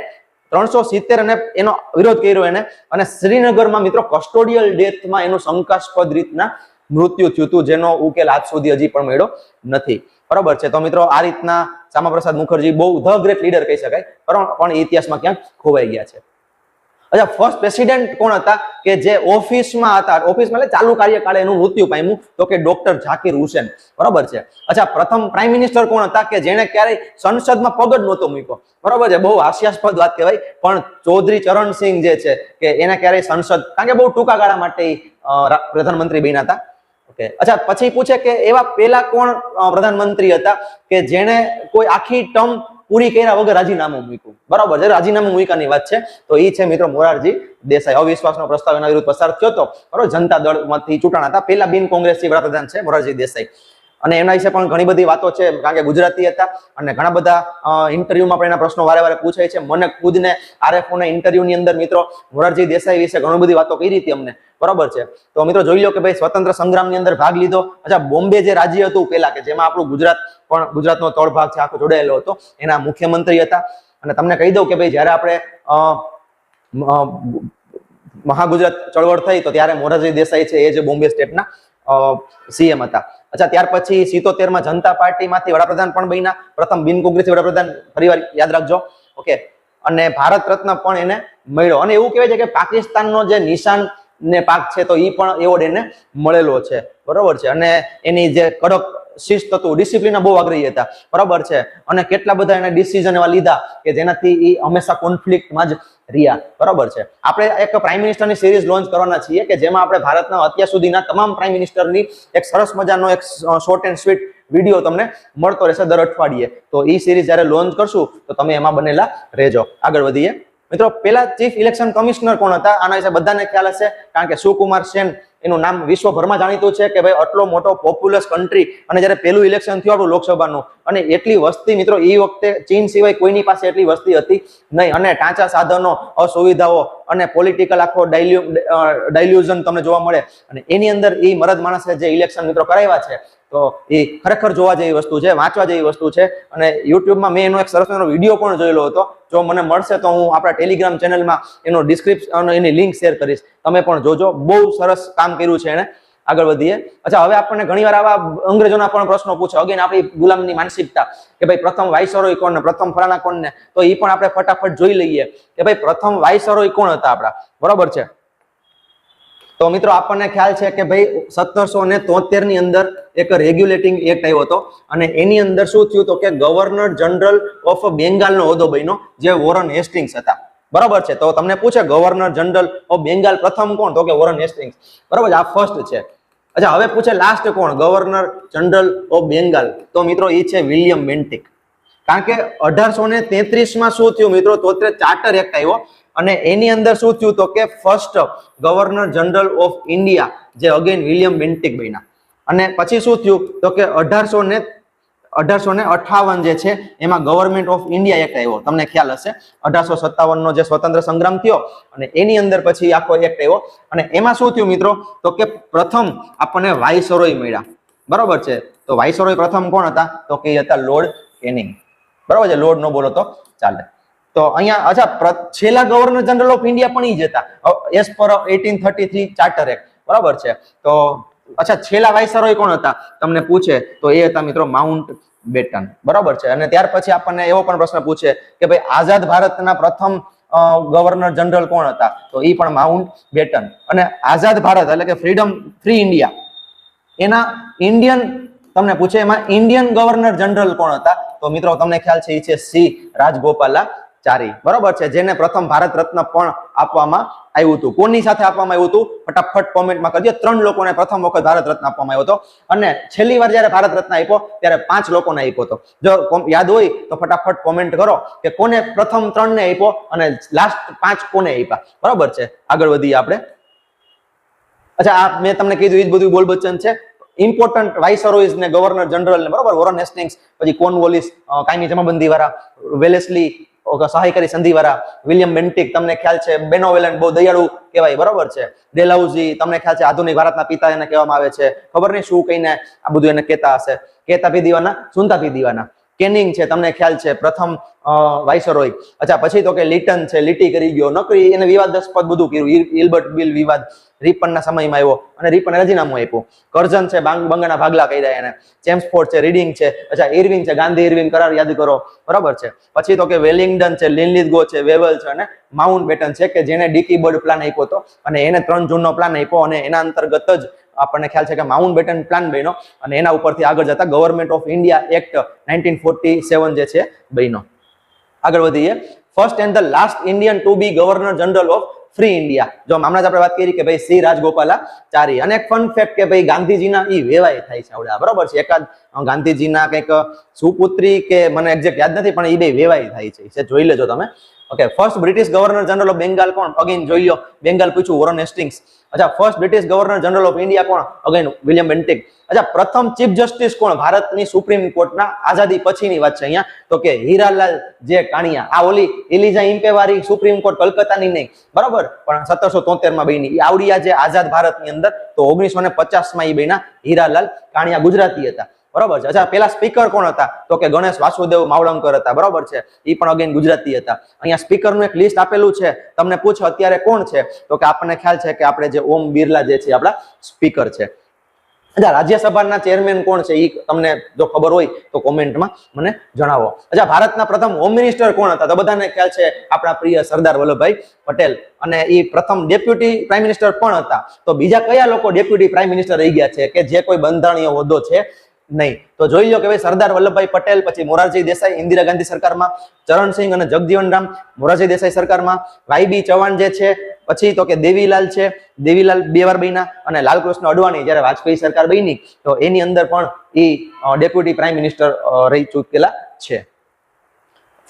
370 અને એનો વિરોધ કર્યો એને. અને શ્રીનગરમાં મિત્રો કસ્ટોડિયલ ડેથમાં એનું શંકાસ્પદ રીતના મૃત્યુ થયું હતું, જેનો ઉકેલ આજ સુધી હજી પણ મળ્યો નથી, બરોબર છે. તો મિત્રો, આ રીતના શ્યામા પ્રસાદ મુખર્જી બહુ ધ ગ્રેટ લીડર કહી શકાય, પણ ઇતિહાસમાં ક્યાંક ખોવાઈ ગયા છે. અચ્છા, ફર્સ્ટ પ્રેસિડેન્ટ કોણ હતા કે જે ઓફિસમાં હતા? ઓફિસમાં એટલે ચાલુ કાર્યકાળે એનું મૃત્યુ પામ્યું? તો કે ડોક્ટર ઝાકિર હુસેન, બરોબર છે. અચ્છા, પ્રથમ પ્રાઇમ મિનિસ્ટર કોણ હતા કે જેને ક્યારેય સંસદમાં પગ જ નહોતો મૂક્યો? બરોબર છે, બહુ હાસ્યાસ્પદ વાત કહેવાય, પણ ચૌધરી ચરણસિંહ જે છે કે એને ક્યારેય સંસદ, કારણ કે બહુ ટૂંકા ગાળા માટે પ્રધાનમંત્રી બન્યા હતા. ઓકે. અચ્છા, પછી પૂછે કે એવા પેલા કોણ પ્રધાનમંત્રી હતા કે જેને કોઈ આખી ટર્મ પૂરી કર્યા વગર રાજીનામું મૂક્યું? બરોબર છે, રાજીનામું મૂક્યાની વાત છે. તો એ છે મિત્રો મોરારજી દેસાઈ. અવિશ્વાસનો પ્રસ્તાવ એના વિરુદ્ધ પસાર થયો હતો, બરોબર, જનતા દળમાંથી ચૂંટાણા હતા. પહેલા બિન કોંગ્રેસી વડાપ્રધાન છે મોરારજી દેસાઈ. અને એના વિશે પણ ઘણી બધી વાતો છે, કારણ કે ગુજરાતી હતા. અને ઘણા બધા ઇન્ટરવ્યુમાં પણ એના પ્રશ્નો વારે વારે પૂછાય છે. મને ખુદને આરએફઓના ઇન્ટરવ્યુની અંદર મિત્રો મોરારજી દેસાઈ વિશે ઘણી બધી વાતો કરી હતી અમને, બરોબર છે. તો મિત્રો જોઈ લો કે ભાઈ સ્વતંત્ર સંગ્રામની અંદર ભાગ લીધો. અચ્છા, બોમ્બે જે રાજ્ય હતું પેલા, કે જેમાં આપણું ગુજરાત પણ, ગુજરાતનો તળ ભાગ છે આખો જોડાયેલો હતો, એના મુખ્યમંત્રી હતા. અને તમને કહી દઉં કે ભાઈ જયારે આપણે મહાગુજરાત ચળવળ થઈ તો ત્યારે મોરારજી દેસાઈ છે એ જે બોમ્બે સ્ટેટના સીએમ હતા. અચ્છા, ત્યાર પછી 77માં જનતા પાર્ટીમાંથી વડાપ્રધાન પણ બન્યા, પ્રથમ બિન કોંગ્રેસી વડાપ્રધાન, ફરીવાર યાદ રાખજો. ઓકે. અને ભારત રત્ન પણ એને મળ્યો. અને એવું કહેવાય છે કે પાકિસ્તાનનો જે નિશાન ને પાક છે તો એ પણ એવોર્ડ એને મળેલો છે, બરોબર છે. અને એની જે કડક શિસ્ત હતું, ડિસિપ્લિન બહુ આગ્રહી હતા, બરાબર છે. અને કેટલા બધા એને ડિસિઝન એવા લીધા કે જેનાથી એ હંમેશા કોન્ફ્લિક્ટમાં જ રહ્યા, બરાબર છે. આપણે એક પ્રાઇમ મિનિસ્ટરની સિરીઝ લોન્ચ કરવાના છીએ કે જેમાં આપણે ભારતના અત્યાર સુધીના તમામ પ્રાઇમ મિનિસ્ટરની એક સરસ મજાનો એક શોર્ટ એન્ડ સ્વીટ વિડીયો તમને મળતો રહેશે દર અઠવાડિયે. તો એ સિરીઝ જ્યારે લોન્ચ કરશું તો તમે એમાં બનેલા રહેજો. આગળ વધીએ મિત્રો. પેલા ચીફ ઇલેક્શન કમિશનર કોણ હતા? આના વિશે બધાને ખ્યાલ હશે, કારણ કે સુકુમાર સેન એનું નામ વિશ્વભરમાં જાણીતું છે કે ભાઈ આટલો મોટો પોપ્યુલસ કન્ટ્રી, અને જ્યારે પહેલું ઇલેક્શન થયું આપણું લોકસભાનું, અને એટલી વસ્તી મિત્રો એ વખતે ચીન સિવાય કોઈની પાસે એટલી વસ્તી હતી નહીં, અને ટાંચા સાધનો, અસુવિધાઓ અને પોલિટિકલ આખો ડાયલ્યુઝન તમને જોવા મળે. અને એની અંદર એ મરદ માણસે જે ઇલેક્શન મિત્રો કરાવ્યા છે તો એ ખરેખર જોવા જેવી વસ્તુ છે, વાંચવા જેવી વસ્તુ છે. અને યુટ્યુબમાં મેં એનો એક સરસ મજાનો વિડીયો પણ જોયેલો હતો. જો મને મળશે તો હું આપણા ટેલિગ્રામ ચેનલમાં એનો ડિસ્ક્રિપ્શન એની લિંક શેર કરીશ, તમે પણ જોજો. બહુ સરસ કામ કર્યું છે એને. આગળ વધીએ. અચ્છા, હવે આપણને ઘણીવાર આવા અંગ્રેજોના પણ પ્રશ્નો પૂછે, અગેન આપણી ગુલામની માનસિકતા કે ભાઈ પ્રથમ વાઇસરોય કોણ ને, પ્રથમ ફલાણા કોણ ને, તો એ પણ આપણે ફટાફટ જોઈ લઈએ કે ભાઈ પ્રથમ વાઇસરોય કોણ હતા આપણા, બરોબર છે. તો મિત્રો આપણને ખ્યાલ છે કે ભાઈ 1773 ની અંદર એક રેગ્યુલેટિંગ એક્ટ આવ્યો હતો, અને એની અંદર શું થયું તો કે ગવર્નર જનરલ ઓફ બેંગાલનો હોદ્દો બન્યો, જે વોરન હેસ્ટિંગ્સ હતા, બરાબર છે. તો તમને પૂછે ગવર્નર જનરલ ઓફ બેંગાલ પ્રથમ કોણ, તો કે વોરન હેસ્ટિંગ્સ, બરાબર છે, આ ફર્સ્ટ છે. અચ્છા, હવે પૂછે લાસ્ટ કોણ ગવર્નર જનરલ ઓફ બેંગાલ, તો મિત્રો એ છે વિલિયમ બેન્ટિક. કારણ કે 1833 માં શું થયું મિત્રો, તો ચાર્ટર એક્ટ આવ્યો, અને એની અંદર શું થયું તો કે first governor general of India જે અગેન વિલિયમ બેન્ટિક બન્યા. અને પછી શું થયું તો કે 1858 જે છે એમાં ગવર્મેન્ટ ઓફ ઇન્ડિયા એક્ટ આવ્યો, તમને ખ્યાલ હશે. 1857 નો જે સ્વતંત્ર સંગ્રામ થયો અને એની અંદર પછી આખો એક્ટ આવ્યો, અને એમાં શું થયું મિત્રો તો કે પ્રથમ આપણને વાઇસરોય મળ્યા, બરોબર છે. તો વાઇસરોય પ્રથમ કોણ હતા તો કે હતા લોર્ડ કેનિંગ, બરોબર છે. લોર્ડ નો બોલો તો ચાલે. તો અહીંયા અચ્છા છેલ્લા ગવર્નર જનરલ ઓફ ઇન્ડિયા પણ ઈ જ હતા એઝ પર 1833 ચાર્ટર એક્ટ, બરાબર છે. તો અચ્છા, છેલ્લા વાઇસરોય કોણ હતા તમને પૂછે તો એ હતા મિત્રો માઉન્ટ બેટન, બરાબર છે. અને ત્યાર પછી આપણને એવો પણ પ્રશ્ન પૂછે કે ભાઈ આઝાદ ભારતના પ્રથમ ગવર્નર જનરલ કોણ હતા, તો એ પણ માઉન્ટ બેટન. અને આઝાદ ભારત એટલે કે ફ્રી ઇન્ડિયા, એના ઇન્ડિયન તમને પૂછે એમાં ઇન્ડિયન ગવર્નર જનરલ કોણ હતા, તો મિત્રો તમને ખ્યાલ છે એ છે સી રાજગોપાલાચારી, બરોબર છે, જેને પ્રથમ ભારત રત્ન પણ આપવામાં આવ્યું હતું. કોની સાથે આપવામાં આવ્યું હતું ફટાફટ કોમેન્ટમાં કરજો. 3 લોકોને પ્રથમ વખત ભારત રત્ન આપવામાં આવ્યો હતો, અને છેલ્લી વાર જ્યારે ભારત રત્ન આપ્યો ત્યારે 5 લોકોને આપ્યો હતો. જો યાદ હોય તો ફટાફટ કોમેન્ટ કરો કે કોને પ્રથમ 3 ને આપ્યો અને લાસ્ટ 5 કોને આપ્યા, બરોબર છે. આગળ વધીએ આપણે. અચ્છા, આ મેં તમને કીધું એ જ બધું બોલ બચ્ચન છે. ઇમ્પોર્ટન્ટ વાઇસરોયસ ને ગવર્નર જનરલ ને, બરોબર, વોરન હેસ્ટિંગ્સ, પછી કોર્નવોલિસ કાયમી જમાબંધી વાળા, વેલેસ્લી સહાયકારી સંધિ વાળા, વિલિયમ બેન્ટિક તમને ખ્યાલ છે બેનોવેલન્ટ બહુ દયાળુ કહેવાય, બરોબર છે. ડેલહાઉસી તમને ખ્યાલ છે આધુનિક ભારતના પિતા એને કહેવામાં આવે છે, ખબર નહીં શું કહીને આ બધું એને કહેતા હશે, કહેતા પી દીવાના સુનતા પી દીવાના. કેનિંગ છે તમને ખ્યાલ છે પ્રથમ વાઇસરોય. અચ્છા, પછી તો કે લિટન છે, લીટી કરી ગયો, નકરી એને વિવાદાસ્પદ બધું કર્યું, ઇલ્બર્ટ બિલ વિવાદ રિપનના સમયમાં આવ્યો અને રિપને રાજીનામું આપ્યું. કર્જન છે બંગાળના ભાગલા કર્યા એને, ચેમ્સફોર્ડ છે, રીડિંગ છે, અચ્છા ઇરવિન છે, ગાંધી ઇરવિન કરાર યાદ કરો, બરાબર છે. પછી તો કે વેલિંગડન છે, લિનલિથગો છે, વેવલ છે અને માઉન્ટ બેટન છે કે જેને ડીકી બર્ડ પ્લાન આપ્યો હતો, અને એને 3 જૂનનો પ્લાન આપ્યો, અને એના અંતર્ગત જ આપણને ખ્યાલ છે કે માઉન્ટ બેટન પ્લાન બન્યો, અને એના ઉપરથી આગળ જતા ગવર્મેન્ટ ઓફ ઇન્ડિયા એક્ટ 1947 જે છે બન્યો. આગળ વધીએ. First and the last Indian to be governor general of free India, જો હમણાં જ આપણે વાત કરી કે ભાઈ સી રાજગોપાલાચારી. અને એક ફન ફેક્ટ કે ભાઈ ગાંધીજીના ઈ વેવાય થાય છે આવડે, બરોબર છે. એકાદ ગાંધીજીના કંઈક સુપુત્રી કે મને એક્ઝેક્ટ યાદ નથી, પણ એ બે વેવાય થાય છે, જોઈ લેજો તમે. Okay, first British governor general of Bengal કોણ, અગેન જોઈ લો, બેંગાલ પૂછ્યું વોરન હેસ્ટિંગ્સ. અચ્છા, first British governor general of India કોણ, અગેન વિલિયમ બેન્ટિક. અચ્છા, પ્રથમ ચીફ જસ્ટિસ કોણ ભારતની સુપ્રીમ કોર્ટના, આઝાદી પછીની વાત છે અહીંયા, તો કે હીરાલાલ જે કાણિયા. આ ઓલી એલિઝા ઇમ્પેવારી સુપ્રીમ કોર્ટ કલકત્તાની નહીં, બરાબર, પણ 1773 માં બની. આવડી આ જે આઝાદ ભારતની અંદર તો 1950 માં એ બન્યા હીરાલાલ કાણિયા, ગુજરાતી હતા, બરોબર છે. અચ્છા, પેલા સ્પીકર કોણ હતા તો કે ગણેશ વાસુદેવ માવલંકર હતા, બરોબર છે, એ પણ અગેન ગુજરાતી હતા. અહીંયા સ્પીકરનું એક લિસ્ટ આપેલું છે, તમને પૂછો અત્યારે કોણ છે તો કે આપણને ખ્યાલ છે કે આપણે જે ઓમ બિરલા જે છે આપણા સ્પીકર છે. અચ્છા, રાજ્યસભાના ચેરમેન કોણ છે એ તમને જો ખબર હોય તો કોમેન્ટમાં મને જણાવો. અચ્છા, ભારતના પ્રથમ હોમ મિનિસ્ટર કોણ હતા, તો બધાને ખ્યાલ છે આપણા પ્રિય સરદાર વલ્લભભાઈ પટેલ, અને એ પ્રથમ ડેપ્યુટી પ્રાઇમ મિનિસ્ટર પણ હતા. તો બીજા કયા લોકો ડેપ્યુટી પ્રાઇમ મિનિસ્ટર રહી ગયા છે કે જે કોઈ બંધારણીય હોદ્દો છે નહીં. તો જોઈ લો કે ભાઈ સરદાર વલ્લભભાઈ પટેલ, પછી મોરારજી દેસાઈ ઇન્દિરા ગાંધી સરકારમાં, ચરણસિંહ અને જગજીવન રામ મોરારજી દેસાઈ સરકારમાં, વાય.બી. ચૌહાણ જે છે, પછી તો કે દેવીલાલ છે, દેવીલાલ 2 વાર બન્યા, અને લાલકૃષ્ણ અડવાણી જ્યારે વાજપેયી સરકાર બની તો એની અંદર પણ એ ડેપ્યુટી પ્રાઇમ મિનિસ્ટર રહી ચૂકેલા છે.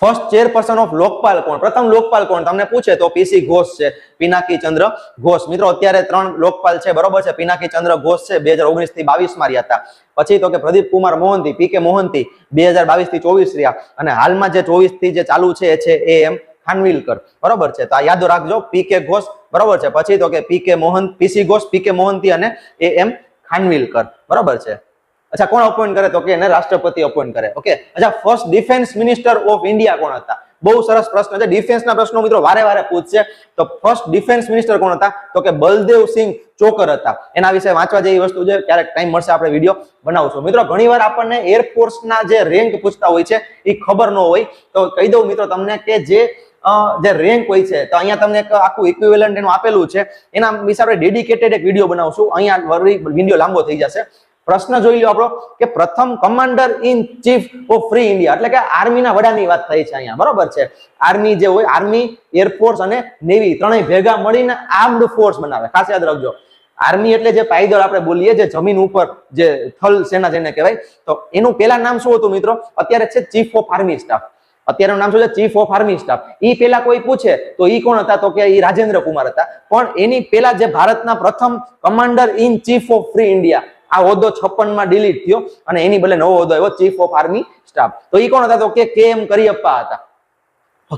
ફર્સ્ટ ચેરપર્સન ઓફ લોકપાલ કોણ? પ્રથમ લોકપાલ કોણ તમને પૂછે તો પીસી ઘોષ છે, પિનાકી ચંદ્ર ઘોષ. મિત્રો અત્યારે 3 લોકપાલ છે, બરોબર છે. પિનાકી ચંદ્ર ઘોષ છે 2019 થી 22 માં રહ્યા હતા. પછી તો કે પ્રદીપ કુમાર મોહંતી, પીકે મોહંતી 2022 થી 24 રહ્યા, અને હાલમાં જે 24 થી જે ચાલુ છે એ છે AM ખાનવિલકર, બરોબર છે. તો આ યાદ રાખજો, પીકે ઘોષ, બરોબર છે. પછી તો કે પીસી ઘોષ, પીકે મોહંતી અને AM ખાનવિલકર, બરોબર છે. અચ્છા, કોણ અપોઇન્ટ કરે? તો કે એને રાષ્ટ્રપતિ અપોઇન્ટ કરે. ઓકે. અચ્છા, first defence minister of India કોણ હતા? બહુ સરસ પ્રશ્ન છે. ડિફેન્સના પ્રશ્નો મિત્રો વારે પૂછશે. તો ફર્સ્ટ ડિફેન્સ મિનિસ્ટર કોણ હતા? તો કે બલદેવસિંહ ચોકર હતા. એના વિશે વાંચવા જેવી વસ્તુ છે, ક્યારેક ટાઈમ મળશે આપણે વિડીયો બનાવશું. મિત્રો ઘણીવાર આપણને એરફોર્સના જે રેન્ક પૂછતા હોય છે એ ખબર ન હોય, તો કહી દઉં મિત્રો તમને કે જે રેન્ક હોય છે, તો અહીંયા તમને એક આખું ઇક્વિવેલન્ટ એનું આપેલું છે, એના વિશે આપણે ડેડિકેટેડ એક વિડીયો બનાવશું. અહીંયા વિડીયો લાંબો થઈ જશે. પ્રશ્ન જોઈ લો આપણો કે પ્રથમ commander in chief of free India, એટલે કે આર્મીના વડાની વાત થઈ છે અહીંયા, બરોબર છે. આર્મી જે હોય, આર્મી, એરફોર્સ અને નેવી ત્રણેય ભેગા મળીને આર્મ્ડ ફોર્સ બનાવે. ખાસ યાદ રાખજો, આર્મી એટલે જે પાયદળ આપણે બોલીએ, જે જમીન ઉપર જે થલ સેના જેને કહેવાય, તો એનું પેલા નામ શું હતું મિત્રો? અત્યારે છે ચીફ ઓફ આર્મી સ્ટાફ. અત્યારનું નામ શું છે? Chief of army staff. ઈ પેલા કોઈ પૂછે તો ઈ કોણ હતા? તો કે ઈ રાજેન્દ્ર કુમાર હતા. પણ એની પેલા જે ભારતના પ્રથમ commander in chief of free India, આ હોદ્દો 56 માં ડિલીટ થયો અને એની બદલે નવો હોદ્દો આવ્યો, ચીફ ઓફ આર્મી સ્ટાફ. તો ઈ કોણ હતા? તો કે KM કરિયપ્પા હતા.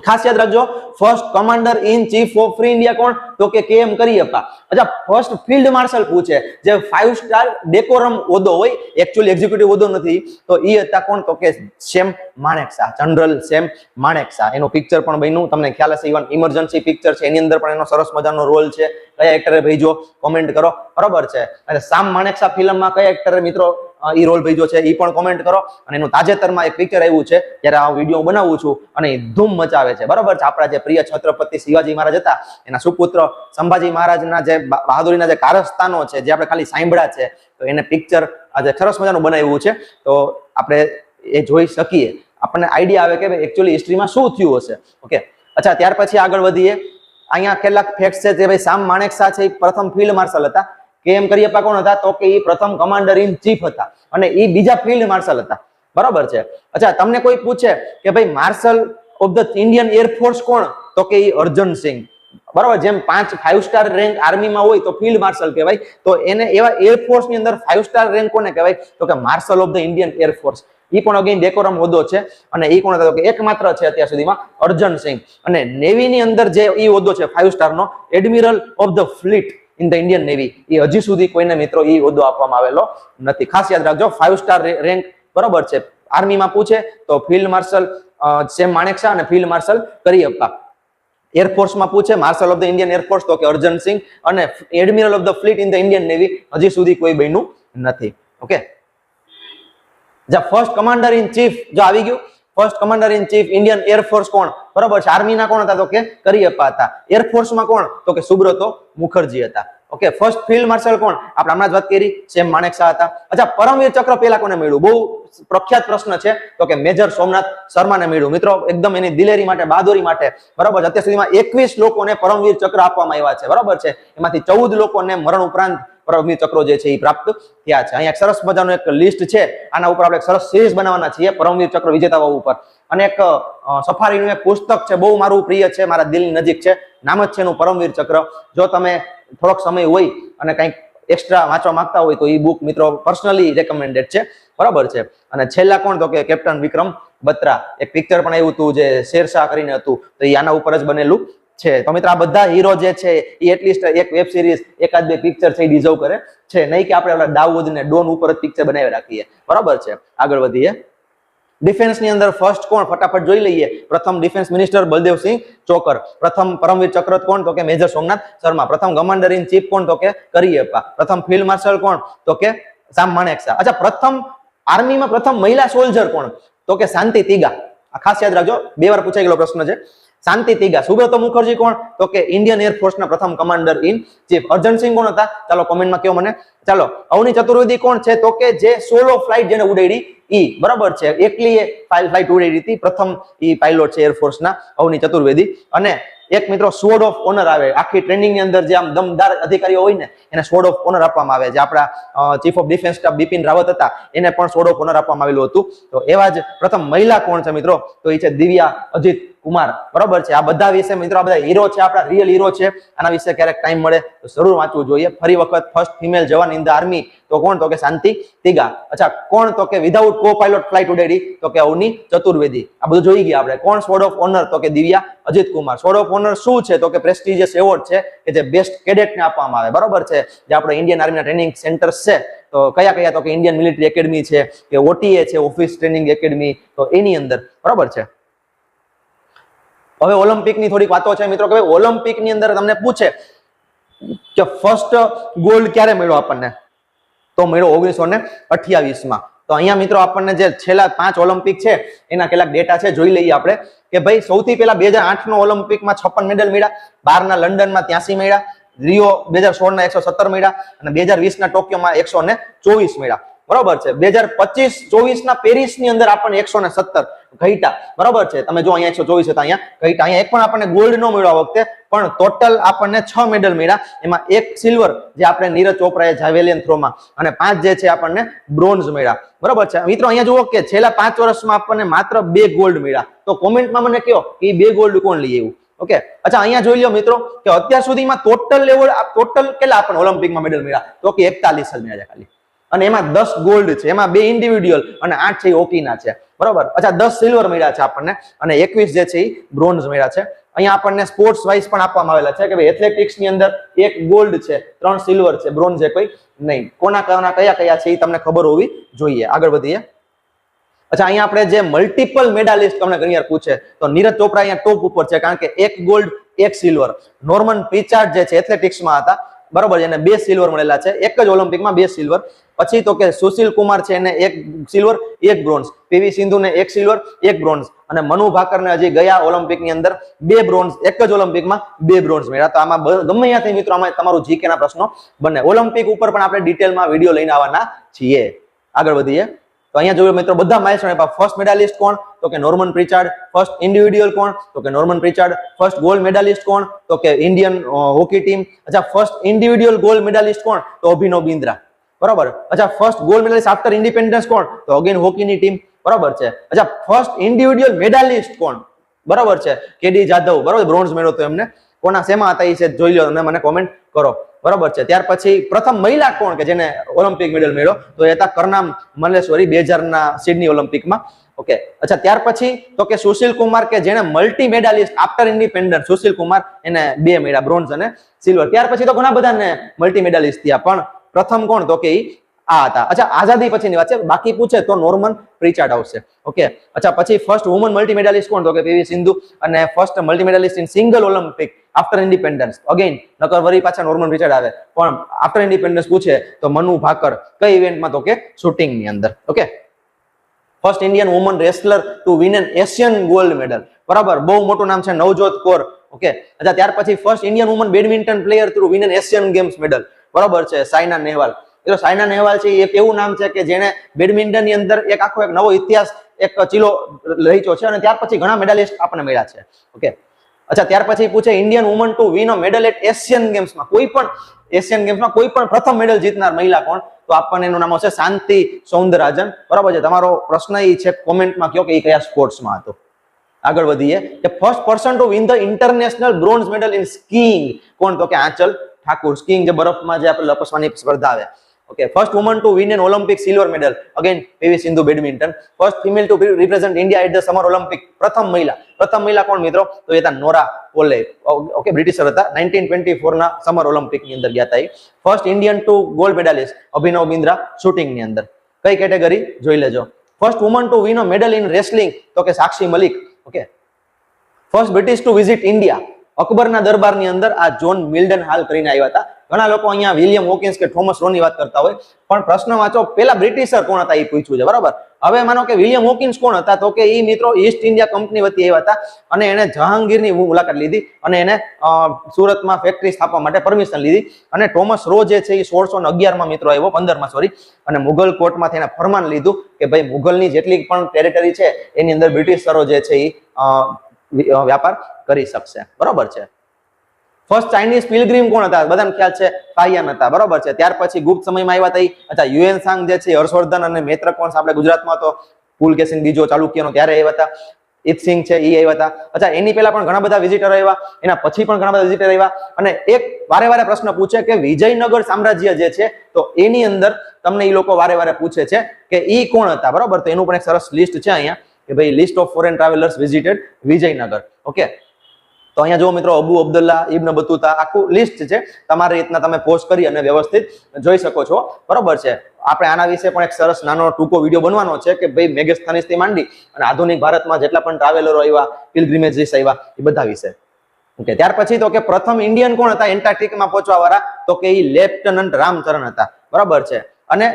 ખાસ યાદ રાખજો, first commander in chief of free India કોણ? તો કે KM કરિયપ્પા. અચ્છા, ફર્સ્ટ ફિલ્ડ માર્શલ પૂછે, જે 5 સ્ટાર ડેકોરમ હોદ્દો હોય, એકચ્યુઅલી એક્ઝિક્યુટિવ હોદ્દો નથી, તો ઈ હતા કોણ? તો કે સેમ માણેકશા, જનરલ સેમ માણેકશા. એનું પિક્ચર પણ બન્યું, તમને ખ્યાલ હશે, ઇવન ઇમરજન્સી પિક્ચર છે, એની અંદર પણ એનો સરસ મજાનો રોલ છે. કયા એક્ટરે ભેજો? કોમેન્ટ કરો, બરોબર છે. અને સામ માણેકશા ફિલ્મમાં કયા એક્ટરે મિત્રો ઈ રોલ ભેજો છે, ઈ પણ કોમેન્ટ કરો. અને એનું તાજેતરમાં એક પિક્ચર આવ્યું છે, જ્યારે આ વિડીયો બનાવું છું, અને ધૂમ મચાવે છે, બરોબર છે. આપણા જે પ્રિય છત્રપતિ શિવાજી મહારાજ હતા, એના સુપુત્ર સંભાજી મહારાજના જે બહાદુરીના જે કારસ્તાનો છે, જે આપણે ખાલી સાંભળ્યા છે, તો એને પિક્ચર આજે સરસ મજાનું બનાવ્યું છે, તો આપણે એ જોઈ શકીએ, આપણને આઈડિયા આવે કે એકચ્યુઅલી હિસ્ટ્રીમાં શું થયું હશે. ઓકે. અચ્છા, ત્યાર પછી આગળ વધીએ. અહીંયા કેટલાક ફેક્ટ છે જે ભાઈ સામ માણેકશા છે, પ્રથમ ફિલ્ડ માર્શલ હતા. KM કરિયપ્પા કોણ હતા? તો કે એ પ્રથમ કમાન્ડર ઇન ચીફ હતા, અને એ બીજા ફિલ્ડ માર્શલ હતા, બરોબર છે. અચ્છા, તમને કોઈ પૂછે કે ભાઈ marshal of the Indian Air Force કોણ? તો કે એ અર્જન સિંહ, બરોબર. જેમ 5 સ્ટાર રેન્ક આર્મીમાં હોય તો ફિલ્ડ માર્શલ કહેવાય, તો એને એવા એરફોર્સ ની અંદર 5 સ્ટાર રેન્ક કોને કહેવાય? તો કે marshal of the Indian air force. ઈ પણ અગેન ડેકોરમ હોદ્દો છે, અને ઈ કોણ હતા? તો કે એકમાત્ર છે અત્યાર સુધીમાં, અર્જન સિંહ. અને નેવી ની અંદર જે ઈ હોદ્દો છે 5 સ્ટાર નો, admiral of the fleet in the Indian navy, એ હજી સુધી કોઈને મિત્રો ઈ હોદ્દો આપવામાં આવેલો નથી. ખાસ યાદ રાખજો, 5 સ્ટાર રેન્ક, બરોબર છે. આર્મીમાં પૂછે તો ફિલ્ડ માર્શલ સેમ માણેકશા અને ફિલ્ડ માર્શલ કરિયપ્પા. એરફોર્સમાં પૂછે marshal of the Indian Air Force, તો કે અર્જન સિંહ, અને admiral of the fleet in the Indian navy હજી સુધી કોઈ બન્યું નથી. Okay. First commander in chief જો આવી ગયું, first commander in chief Indian Air Force કોણ? બરોબર છે. આર્મીના કોણ હતા? તો કે કરિયપ્પા હતા. એરફોર્સમાં કોણ? તો કે સુબ્રતો મુખર્જી હતા. ઓકે. ફર્સ્ટ ફિલ્ડ માર્શલ કોણ? આપણે હમણાં જ વાત કરી, સેમ માણેકશા હતા. અચ્છા, પરમવીર ચક્ર પેલા કોને મળ્યું? બહુ પ્રખ્યાત પ્રશ્ન છે, તો કે મેજર સોમનાથ શર્માને મળ્યું. મિત્રો એકદમ એની દિલેરી માટે, બહાદુરી માટે, બરોબર છે. અત્યાર સુધીમાં 21 લોકોને પરમવીર ચક્ર આપવામાં આવ્યા છે, બરોબર છે. એમાંથી 14 લોકોને મરણ ઉપરાંત પરમવીર ચક્રો જે છે એ પ્રાપ્ત થયા છે. અહીંયા એક સરસ મજાનું એક લિસ્ટ છે, આના ઉપર આપણે એક સરસ સિરીઝ બનાવવાના છીએ પરમવીર ચક્ર વિજેતાઓ ઉપર. અને એક સફારીનું એક પુસ્તક છે, બહુ મારું પ્રિય છે, મારા દિલની નજીક છે, નામ જ છે એનું પરમવીર ચક્ર. જો તમે થોડોક સમય હોય અને કંઈક એક્સ્ટ્રા વાંચવા માંગતા હોય તો એ બુક મિત્રો પર્સનલી રેકમેન્ડેડ છે, બરાબર છે. અને છેલ્લા કોણ? તો કે કેપ્ટન વિક્રમ બત્રા. એક પિક્ચર પણ આવ્યું હતું જે શેરશાહ કરીને હતું, તો એ આના ઉપર જ બનેલું છે. તો મિત્રો આ બધા હીરો જે છે એ એટલીસ્ટ એક વેબ સિરીઝ, એકાદ બે પિક્ચર છે એ ડિઝર્વ કરે છે, નહીં કે આપણે ઓલા દાઉદ ને ડોન ઉપર જ પિક્ચર બનાવી રાખીએ, બરાબર છે. આગળ વધીએ. ડિફેન્સ ની અંદર ફર્સ્ટ કોણ? ફટાફટ જોઈ લઈએ. પ્રથમ ડિફેન્સ મિનિસ્ટર બલદેવસિંહ ચોકર. પ્રથમ પરમવીર ચક્ર કોણ? તો કે મેજર સોમનાથ શર્મા. પ્રથમ કમાન્ડર ઇન ચીફ કોણ? તો કે કરિયપ્પા. પ્રથમ ફિલ્ડ માર્શલ કોણ? તો કે સામ માણેકશા. અચ્છા, પ્રથમ આર્મીમાં પ્રથમ મહિલા સોલ્જર કોણ? તો કે શાંતિ તીગા. આ ખાસ યાદ રાખજો, 2 વાર પૂછાઈ ગયેલો પ્રશ્ન છે. શાંતિ તિગા. સુબ્રતો મુખર્જી કોણ? તો કે ઇન્ડિયન એરફોર્સના પ્રથમ કમાન્ડર ઇન ચીફ. અર્જન સિંહ કોણ હતા? ચાલો કોમેન્ટમાં કયો મને. ચાલો અવની ચતુર્વેદી કોણ છે? તો કે જે સોલો ફ્લાઇટ જેને ઉડાડી ઈ, બરાબર છે, એકલી ફ્લાઇટ ઉડાડી હતી, પ્રથમ ઈ પાયલોટ છે એરફોર્સના અવની ચતુર્વેદી. અને એક મિત્રો સ્વોર્ડ ઓફ ઓનર આવે આખી ટ્રેનિંગ ની અંદર, જે આમ દમદાર અધિકારીઓ હોય ને એને સ્વોર્ડ ઓફ ઓનર આપવામાં આવે. જે આપણા chief of defence staff Bipin Rawat હતા એને પણ સ્વોર્ડ ઓફ ઓનર આપવામાં આવેલું હતું. તો એવા જ પ્રથમ મહિલા કોણ છે મિત્રો? તો એ છે દિવ્યા અજીત કુમાર, બરાબર છે. આ બધા વિશે મિત્રો, આ બધા હીરો છે, આપણા રિયલ હીરો છે. આના વિશે ક્યારેક ટાઈમ મળે તો જરૂર વાંચવું જોઈએ. ફરી વખત first female Jawan in the army તો કોણ? તો કે શાંતિ તિગા. અચ્છા કોણ? તો કે વિધાઉટ કો પાયલોટ ફ્લાઇટ ઉડાડી તો કે અવની ચતુર્વેદી. આ બધું જોઈ ગયા આપણે. કોણ સ્વોર્ડ ઓફ ઓનર? તો કે Divya Ajit Kumar. Sword of honour શું છે? તો કે પ્રેસ્ટિજિયસ એવોર્ડ છે કે જે બેસ્ટ કેડેટ ને આપવામાં આવે, બરાબર છે. જે આપણે ઇન્ડિયન આર્મીના ટ્રેનિંગ સેન્ટર્સ છે તો કયા કયા? તો કે ઇન્ડિયન મિલિટરી એકેડમી છે, કે ઓટીએ છે, ઓફિસ ટ્રેનિંગ એકેડમી, તો એની અંદર, બરાબર છે. હવે ઓલિમ્પિક ની થોડીક વાતો છે મિત્રો, કે ઓલિમ્પિક ની અંદર તમને પૂછે કે ફર્સ્ટ ગોલ્ડ ક્યારે મળ્યો આપણને? તો મળ્યો 1928 તો અહીંયા મિત્રો આપણને જે છેલ્લા 5 ઓલિમ્પિક છે એના કેટલાક ડેટા છે, જોઈ લઈએ આપણે. કે ભાઈ સૌથી પહેલા 2008 નો ઓલિમ્પિકમાં 56 મેડલ મળ્યા, 12 ના લંડનમાં 83 મળ્યા, રિયો 2016 ના 117 મળ્યા, અને 2020 ના ટોક્યોમાં 124 મળ્યા, બરોબર છે. 2025-24 ના પેરિસ ની અંદર આપણને 117 ઘટ્યા, બરોબર છે. તમે જો અહીંયા 124 હતા, અહીંયા ઘટ્યા. અહીંયા એક પણ આપણને ગોલ્ડ નો મળ્યો આ વખતે, પણ ટોટલ આપણને 6 મેડલ મળ્યા. એમાં 1 સિલ્વર જે આપણે નીરજ ચોપરાએ જાવેલિયન થ્રોમાં, અને 5 જે છે આપણને બ્રોન્ઝ મળ્યા, બરોબર છે. મિત્રો અહીંયા જુઓ કે છેલ્લા 5 વર્ષમાં આપણને માત્ર 2 ગોલ્ડ મળ્યા. તો કોમેન્ટમાં મને કહો કે 2 ગોલ્ડ કોણ લઈ આવ્યું? ઓકે, અચ્છા અહીંયા જોઈ લો મિત્રો કે અત્યાર સુધીમાં ટોટલ કેટલા આપણને ઓલિમ્પિકમાં મેડલ મળ્યા? તો કે 41 જ મળ્યા છે ખાલી. અને એમાં 10 ગોલ્ડ છે, એમાં 2 ઇન્ડિવિડ્યુઅલ અને 8 છે હોકીના છે, બરોબર. અચ્છા 10 સિલ્વર મળ્યા છે આપણને, અને 21 જે છે એ બ્રોન્ઝ મળ્યા છે. અહીંયા આપણને સ્પોર્ટ્સ વાઇઝ પણ આપવામાં આવેલા છે કે ભાઈ એથ્લેટિક્સ ની અંદર 1 ગોલ્ડ છે, 3 સિલ્વર છે, બ્રોન્ઝ છે કોઈ નહીં. કોના કયા કયા છે એ તમને ખબર હોવી જોઈએ. આગળ વધીએ. અચ્છા અહીંયા આપણે જે મલ્ટિપલ મેડાલિસ્ટ તમને ઘણી વાર પૂછે તો નીરજ ચોપરા અહીંયા ટોપ ઉપર છે, કારણ કે 1 ગોલ્ડ 1 સિલ્વર. નોર્મન પિચાર્ડ જે છે એથ્લેટિક્સમાં હતા, બરોબર, એને 2 સિલ્વર મળેલા છે, એક જ ઓલિમ્પિકમાં 2 સિલ્વર. પછી તો કે સુશીલ કુમાર છે, એને 1 સિલ્વર 1 બ્રોન્ઝ. પીવી સિંધુ ને 1 સિલ્વર 1 બ્રોન્ઝ. અને મનુ ભાકર ને હજી ગયા ઓલિમ્પિક ની અંદર 2 બ્રોન્ઝ, એક જ ઓલિમ્પિકમાં 2 બ્રોન્ઝ મળ્યા. તો આમાં ગમે ત્યાંથી મિત્રો આમાં તમારું જીકે ના પ્રશ્નો બને. ઓલિમ્પિક ઉપર પણ આપણે ડિટેલમાં વિડીયો લઈને આવવાના છીએ. આગળ વધીએ. તો અહીંયા જોયું મિત્રો બધા માઇલસ્ટોન આપ્યા. ફર્સ્ટ મેડાલિસ્ટ કોણ? તો કે નોર્મન પ્રિચાર્ડ. ફર્સ્ટ ઇન્ડિવિડ્યુઅલ કોણ? તો કે નોર્મન પ્રિચાર્ડ. ફર્સ્ટ ગોલ્ડ મેડાલિસ્ટ કોણ? તો કે ઇન્ડિયન હોકી ટીમ. અચ્છા ફર્સ્ટ ઇન્ડિવિડ્યુઅલ ગોલ્ડ મેડાલિસ્ટ કોણ? તો અભિનવ બિંદ્રા, બરાબર. અચ્છા first gold medallist after independence કોણ? તો અગેન હોકીની ટીમ, બરાબર છે. અચ્છા ફર્સ્ટ ઇન્ડિવિડ્યુઅલ મેડાલિસ્ટ કોણ? બરાબર છે, કેડી જાદવ, બરાબર, બ્રોન્ઝ મેળવ્યો તો એમને. કોના શેમાં હતા એ છે જોઈ લો અને મને કોમેન્ટ કરો, બરાબર છે. ત્યાર પછી પ્રથમ મહિલા કોણ કે જેને ઓલિમ્પિક મેડલ મળ્યો? તો એ હતા કરનામ મલ્લેશ્વરી 2000 ના સિડની ઓલિમ્પિકમાં. ઓકે, અચ્છા ત્યાર પછી તો કે સુશીલ કુમાર કે જેને multi medallist after independence, Sushil Kumar, એને 2 મળ્યા, બ્રોન્ઝ અને સિલ્વર. ત્યાર પછી તો ઘણા બધાને મલ્ટી મેડાલિસ્ટ થયા, પણ પ્રથમ કોણ? તો કે આ હતા. અચ્છા આઝાદી પછીની વાત છે, બાકી પૂછે તો નોર્મન પ્રિચાર્ડ આવશે. ઓકે, અચ્છા પછી ફર્સ્ટ વુમન મલ્ટી મેડાલિસ્ટ કોણ? તો કે પીવી સિંધુ. અને first multi medallist in single Olympic after independence, again નકર વરી પાછા નોર્મન પ્રિચાર્ડ આવે, પણ આફ્ટર ઇન્ડિપેન્ડન્સ પૂછે તો મનુ ભાકર. કઈ ઇવેન્ટમાં? તો કે શૂટિંગ ની અંદર. Okay, first Indian woman wrestler to win an Asian gold medal, બરાબર, બહુ મોટું નામ છે, નવજોત કૌર. ઓકે, અચ્છા ત્યાર પછી first Indian woman badminton player to win an Asian Games medal, બરાબર છે, સાયના નેહવાલ. એટલે સાયના નેહવાલ છે એક એવું નામ છે કે જેને બેડમિન્ટન ની અંદર એક આખો એક નવો ઇતિહાસ એક ચીલો રચ્યો છે, અને ત્યાર પછી ઘણા મેડાલિસ્ટ આપણને મળ્યા છે. ઓકે, અચ્છા ત્યાર પછી પૂછે Indian woman to win a medal at Asian ગેમ્સમાં, કોઈ પણ એશિયન ગેમ્સમાં કોઈ પણ પ્રથમ મેડલ જીતનાર મહિલા કોણ? તો આપણને એનું નામ હશે શાંતિ સૌંદરરાજન, બરાબર છે. તમારો પ્રશ્ન એ છે કોમેન્ટમાં કહો કે એ કયા સ્પોર્ટ્સમાં હતો. આગળ વધીએ કે first person to win the international bronze medal in skiing કોણ? તો કે આંચલ ઠાકુર. સ્કીઇંગ જે બરફમાં જે આપણે લપસવાની સ્પર્ધા આવે. Okay, first woman to win an Olympic silver medal, again PV Sindhu badminton. First female to represent India at the summer Olympic, પ્રથમ મહિલા કોણ મિત્રો? તો એ હતા નોરા ઓલે. ઓકે, બ્રિટિશર હતા, 1924 ના સમર ઓલિમ્પિક ની અંદર ગયા હતા એ. First Indian to gold medalist Abhinav Bindra, shooting ની અંદર. કઈ કેટેગરી? જોઈ લેજો. First woman to win a medal in wrestling તો કે Sakshi Malik. Okay, first British to visit India, અકબરના દરબારની અંદર આ જોન મિલ્ડન હાલ કરીને આવ્યા હતા. ઘણા લોકો અહીંયા વિલિયમ હોકિન્સ કે થોમસ રોની વાત કરતા હોય, પણ પ્રશ્ન વાંચો, પેલા બ્રિટિશર કોણ હતા એ પૂછ્યું છે, બરાબર. હવે માનો કે વિલિયમ હોકિન્સ કોણ હતા? તો કે એ મિત્રો ઈસ્ટ ઇન્ડિયા કંપની વતી આવ્યા હતા અને એને જહાંગીરની મુલાકાત લીધી અને એને સુરતમાં ફેક્ટરી સ્થાપવા માટે પરમિશન લીધી. અને થોમસ રો જે છે એ 1611 મિત્રો આવ્યો, 15 સોરી, અને મુગલ કોર્ટમાંથી એને ફરમાન લીધું કે ભાઈ મુગલની જેટલી પણ ટેરિટરી છે એની અંદર બ્રિટિશરો જે છે એ વ્યાપાર કરી શકશે. બરોબર છે. ફર્સ્ટ ચાઇનીઝ પિલગ્રીમ કોણ હતા? બધાને ખ્યાલ છે, ફાહિયાન હતા. બરોબર છે. ત્યાર પછી ગુપ્ત સમયમાં આવ્યા હતા. અચ્છા, યુએન સાંગ જે છે હર્ષવર્ધન અને મૈત્રક વંશ આપણે ગુજરાતમાં તો પુલકેશિન બીજો ચાલુક્યનો ત્યારે આવ્યા હતા. ઇત્સિંગ છે એ આવ્યા હતા. અચ્છા, એની પહેલા પણ ઘણા બધા વિઝિટર આવ્યા, એના પછી પણ ઘણા બધા વિઝિટર આવ્યા. અને એક વારે વારે પ્રશ્ન પૂછે કે વિજયનગર સામ્રાજ્ય જે છે તો એની અંદર તમને એ લોકો વારે વારે પૂછે છે કે ઈ કોણ હતા. બરોબર, તો એનું પણ એક સરસ લિસ્ટ છે અહીંયા કે ભાઈ list of foreign travellers visited Vijayanagar. Okay, તો અહીંયા જો મિત્રો અબુ અબ્દુલ્લા ઇબ્ન બતુતા આખું લિસ્ટ છે, તમારી રીતના તમે પોસ્ટ કરી અને વ્યવસ્થિત જોઈ શકો છો. બરોબર છે. આપણે આના વિશે પણ એક સરસ નાનો ટૂંકો વિડીયો બનવાનો છે કે ભાઈ મેગસ્થાનીસ થી માંડી અને આધુનિક ભારતમાં જેટલા પણ ટ્રાવેલરો આવ્યા, પિલગ્રીમેજીસ આવ્યા, એ બધા વિશે. ઓકે, ત્યાર પછી તો કે પ્રથમ ઇન્ડિયન કોણ હતા એન્ટાર્કટિકમાં પહોંચવા વાળા? તો કે એ લેફ્ટનન્ટ રામચરણ હતા. બરાબર છે. અને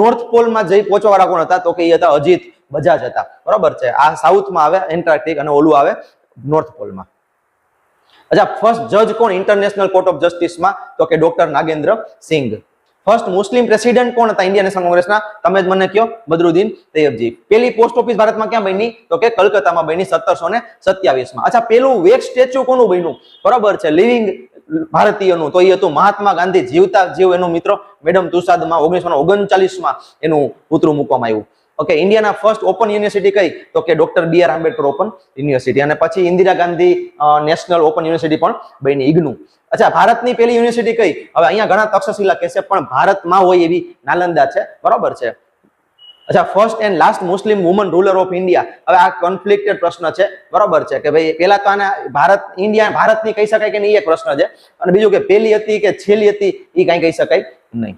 નોર્થ પોલમાં જઈ પહોંચવા વાળા કોણ હતા? તો કે એ હતા અજીત બજાજ હતા. બરાબર છે. આ સાઉથમાં આવે એન્ટાર્કટિક અને ઓલું આવે નોર્થ પોલમાં. અચ્છા, ફર્સ્ટ જજ કોણ ઇન્ટરનેશનલ કોર્ટ ઓફ જસ્ટિસમાં? તો કે ડોક્ટર નાગેન્દ્ર સિંઘ. ફર્સ્ટ મુસ્લિમ પ્રેસિડેન્ટ કોણ હતા ઇન્ડિયન નેશનલ કોંગ્રેસના? તમે જ મને કહો. બદરુદ્દીન તૈયબજી. પેલી પોસ્ટ ઓફિસ ભારતમાં ક્યાં બની? તો કે કલકત્તામાં બની 1727માં. અચ્છા, પેલું વેક્સ સ્ટેચ્યુ કોનું બન્યું? બરાબર છે, લિવિંગ ભારતીયનું. તો એ હતું મહાત્મા ગાંધી જીવતા જીવ એનું મિત્રો મેડમ તુસાદમાં 1939માં એનું પુતળું મૂકવામાં આવ્યું. ઓકે, ઇન્ડિયાના ફર્સ્ટ ઓપન યુનિવર્સિટી કઈ? તો કે doctor BR Ambedkar open university. અને પછી Indira Gandhi national open university પણ બની, ઇગ્નુ. અચ્છા, ભારતની પહેલી યુનિવર્સિટી કઈ? હવે અહીંયા ઘણા તક્ષશિલા કહેશે પણ ભારતમાં હોય એવી નાલંદા છે. બરોબર છે. અચ્છા, first and last Muslim woman ruler of India. હવે આ કોન્ફ્લિક્ટેડ પ્રશ્ન છે. બરોબર છે કે ભાઈ પેલા તો આને ભારતની કહી શકાય કે નહીં, એક પ્રશ્ન છે. અને બીજું કે પેલી હતી કે છેલ્લી હતી એ કઈ કહી શકાય નહીં.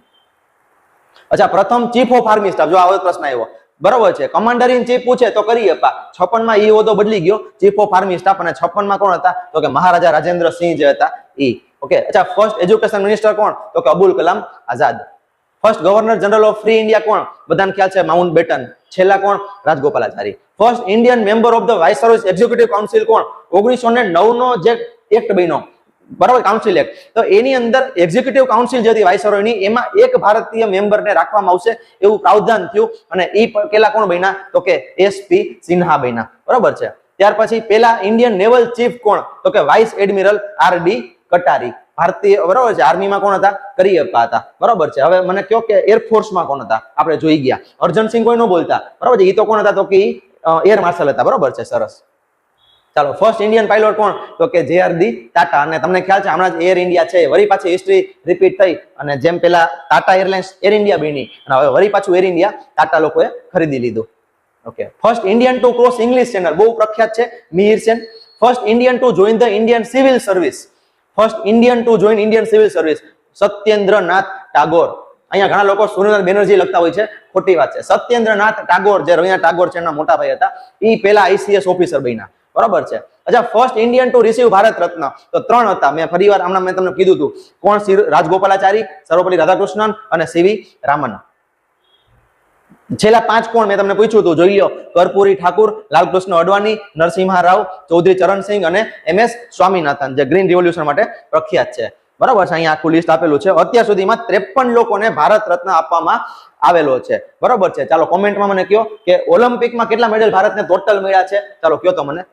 અચ્છા, પ્રથમ ચીફ ઓફ આર્મી સ્ટાફ. જો આવો પ્રશ્ન આવ્યો. બરોબર છે. કમાન્ડર ઇન ચીફ પૂછે તો કરી આપા. 56માં ઈ હોદ્દો બદલી ગયો, ચીફ ઓફ આર્મી સ્ટાફ. અને 56માં કોણ હતા? તો કે મહારાજા રાજેન્દ્ર સિંહ જે હતા ઈ. ઓકે. અચ્છા, ફર્સ્ટ એજ્યુકેશન મિનિસ્ટર કોણ? તો કે Abul Kalam Azad. First governor general of free India કોણ? બધાને ખ્યાલ છે, માઉન્ટ બેટન. છેલ્લા કોણ? Rajagopalachari. First Indian member of the viceroy's executive council કોણ? 1909 નો જે એક્ટ બન્યો, બરાબર, કાઉન્સિલ એક્ટ. તો એની અંદર એક્ઝિક્યુટિવ કાઉન્સિલ જે હતી વાઇસરોયની, એમાં એક ભારતીય મેમ્બરને રાખવામાં આવશે એવું પ્રાવધાન થયું. અને એ પેલા કોણ બન્યા? તો કે SP સિન્હા બન્યા. બરાબર છે. ત્યાર પછી પેલા ઇન્ડિયન નેવલ ચીફ કોણ? તો કે વાઇસ એડમિરલ RD કટારી. ભારતીય, બરાબર છે. આર્મીમાં કોણ હતા? કરિયપ્પા હતા. બરાબર છે. હવે મને કહો કે એરફોર્સમાં કોણ હતા? આપણે જોઈ ગયા. અર્જનસિંહ કોઈ ન બોલતા. બરાબર છે. એ તો કોણ હતા? તો કે એર માર્શલ હતા. બરાબર છે. સરસ. ચાલો, ફર્સ્ટ ઇન્ડિયન પાયલોટ કોણ? તો કે JRD ટાટા. અને તમને ખ્યાલ છે હમણાં જ એર ઇન્ડિયા છે, વળી પાછી હિસ્ટ્રી રિપીટ થઈ અને જેમ પેલા ટાટા એરલાઇન્સ એર ઇન્ડિયા બની અને હવે વળી પાછું એર ઇન્ડિયા ટાટા લોકોએ ખરીદી લીધું. Okay. First Indian to cross English Channel, બહુ પ્રખ્યાત છે, Mihir Sen. First Indian to join the Indian civil service. First Indian to join Indian civil service Satyendranath Tagore. અહીંયા ઘણા લોકો સુરેન્દ્ર બેનર્જી લખતા હોય છે, ખોટી વાત છે. સત્યેન્દ્રનાથ ટાગોર, જે રવિન્દ્રનાથ ટાગોર છે એના મોટા ભાઈ હતા, એ પેલા ICS ઓફિસર બન્યા. બરાબર છે. અચ્છા, first Indian two receive Bharat Ratna તો 3 હતા. મેં ફરીવાર હમણાં મેં તમને કીધું હતું. કોણ? રાજગોપાલાચારી, સર્વપલ્લી રાધાકૃષ્ણન અને CV રામન. છેલ્લા 5 કોણ? મેં તમને પૂછ્યું હતું, જોઈ લો. કર્પૂરી ઠાકુર, લાલકૃષ્ણ અડવાણી, નરસિંહા રાવ, ચૌધરી ચરણસિંહ અને MS સ્વામીનાથન, જે ગ્રીન રિવોલ્યુશન માટે પ્રખ્યાત છે. બરાબર છે. અહીંયા આખું લિસ્ટ આપેલું છે. અત્યાર સુધીમાં 53 લોકોને ભારત રત્ન આપવામાં આવેલો છે. બરાબર છે. ચાલો, કોમેન્ટમાં મને કહો કે ઓલિમ્પિકમાં કેટલા મેડલ ભારતને ટોટલ મળ્યા છે? ચાલો કહો તો મને.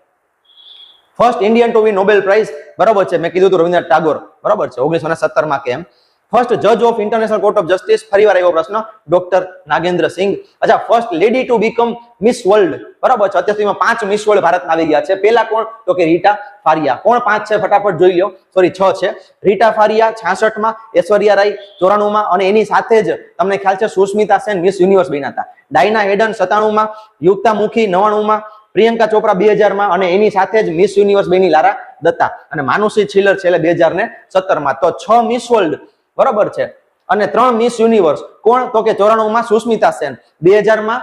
First Indian to win Nobel price. બરાબર છે. મેં કીધું હતું રવિન્દ્રનાથ ટાગોર. બરાબર છે. 1917માં કેમ. ફર્સ્ટ જજ of international court of justice, ફરીવાર આવ્યો પ્રશ્ન, ડોક્ટર નાગેન્દ્ર સિંઘ. અચ્છા, first lady to become miss world. બરાબર છે. અત્યાર સુધીમાં 5 મિસ વર્લ્ડ ભારતમાં આવી ગયા છે. પેલા કોણ? તો કે રીટા ફારિયા. કોણ 5 છે? ફટાફટ જોઈ લો. સોરી, 6 છે. રીટા ફારિયા 66માં, ઐશ્વર્યા રાય 94માં, અને એની સાથે જ તમને ખ્યાલ છે સુષ્મિતા સેન મિસ યુનિવર્સ બન્યા હતા. ડાયના હેડન 97માં, યુક્તા મુખી 99માં, પ્રિયંકા ચોપરા 2000માં, અને એની સાથે જ મિસ યુનિવર્સ બની લારા દત્તા, અને માનુષી છિલર છેલ્લે 2017માં. તો 6 મિસ વર્લ્ડ. બરાબર છે. અને 3 મિસ યુનિવર્સ. કોણ? તો કે 94માં સુષ્મિતા સેન, 2000માં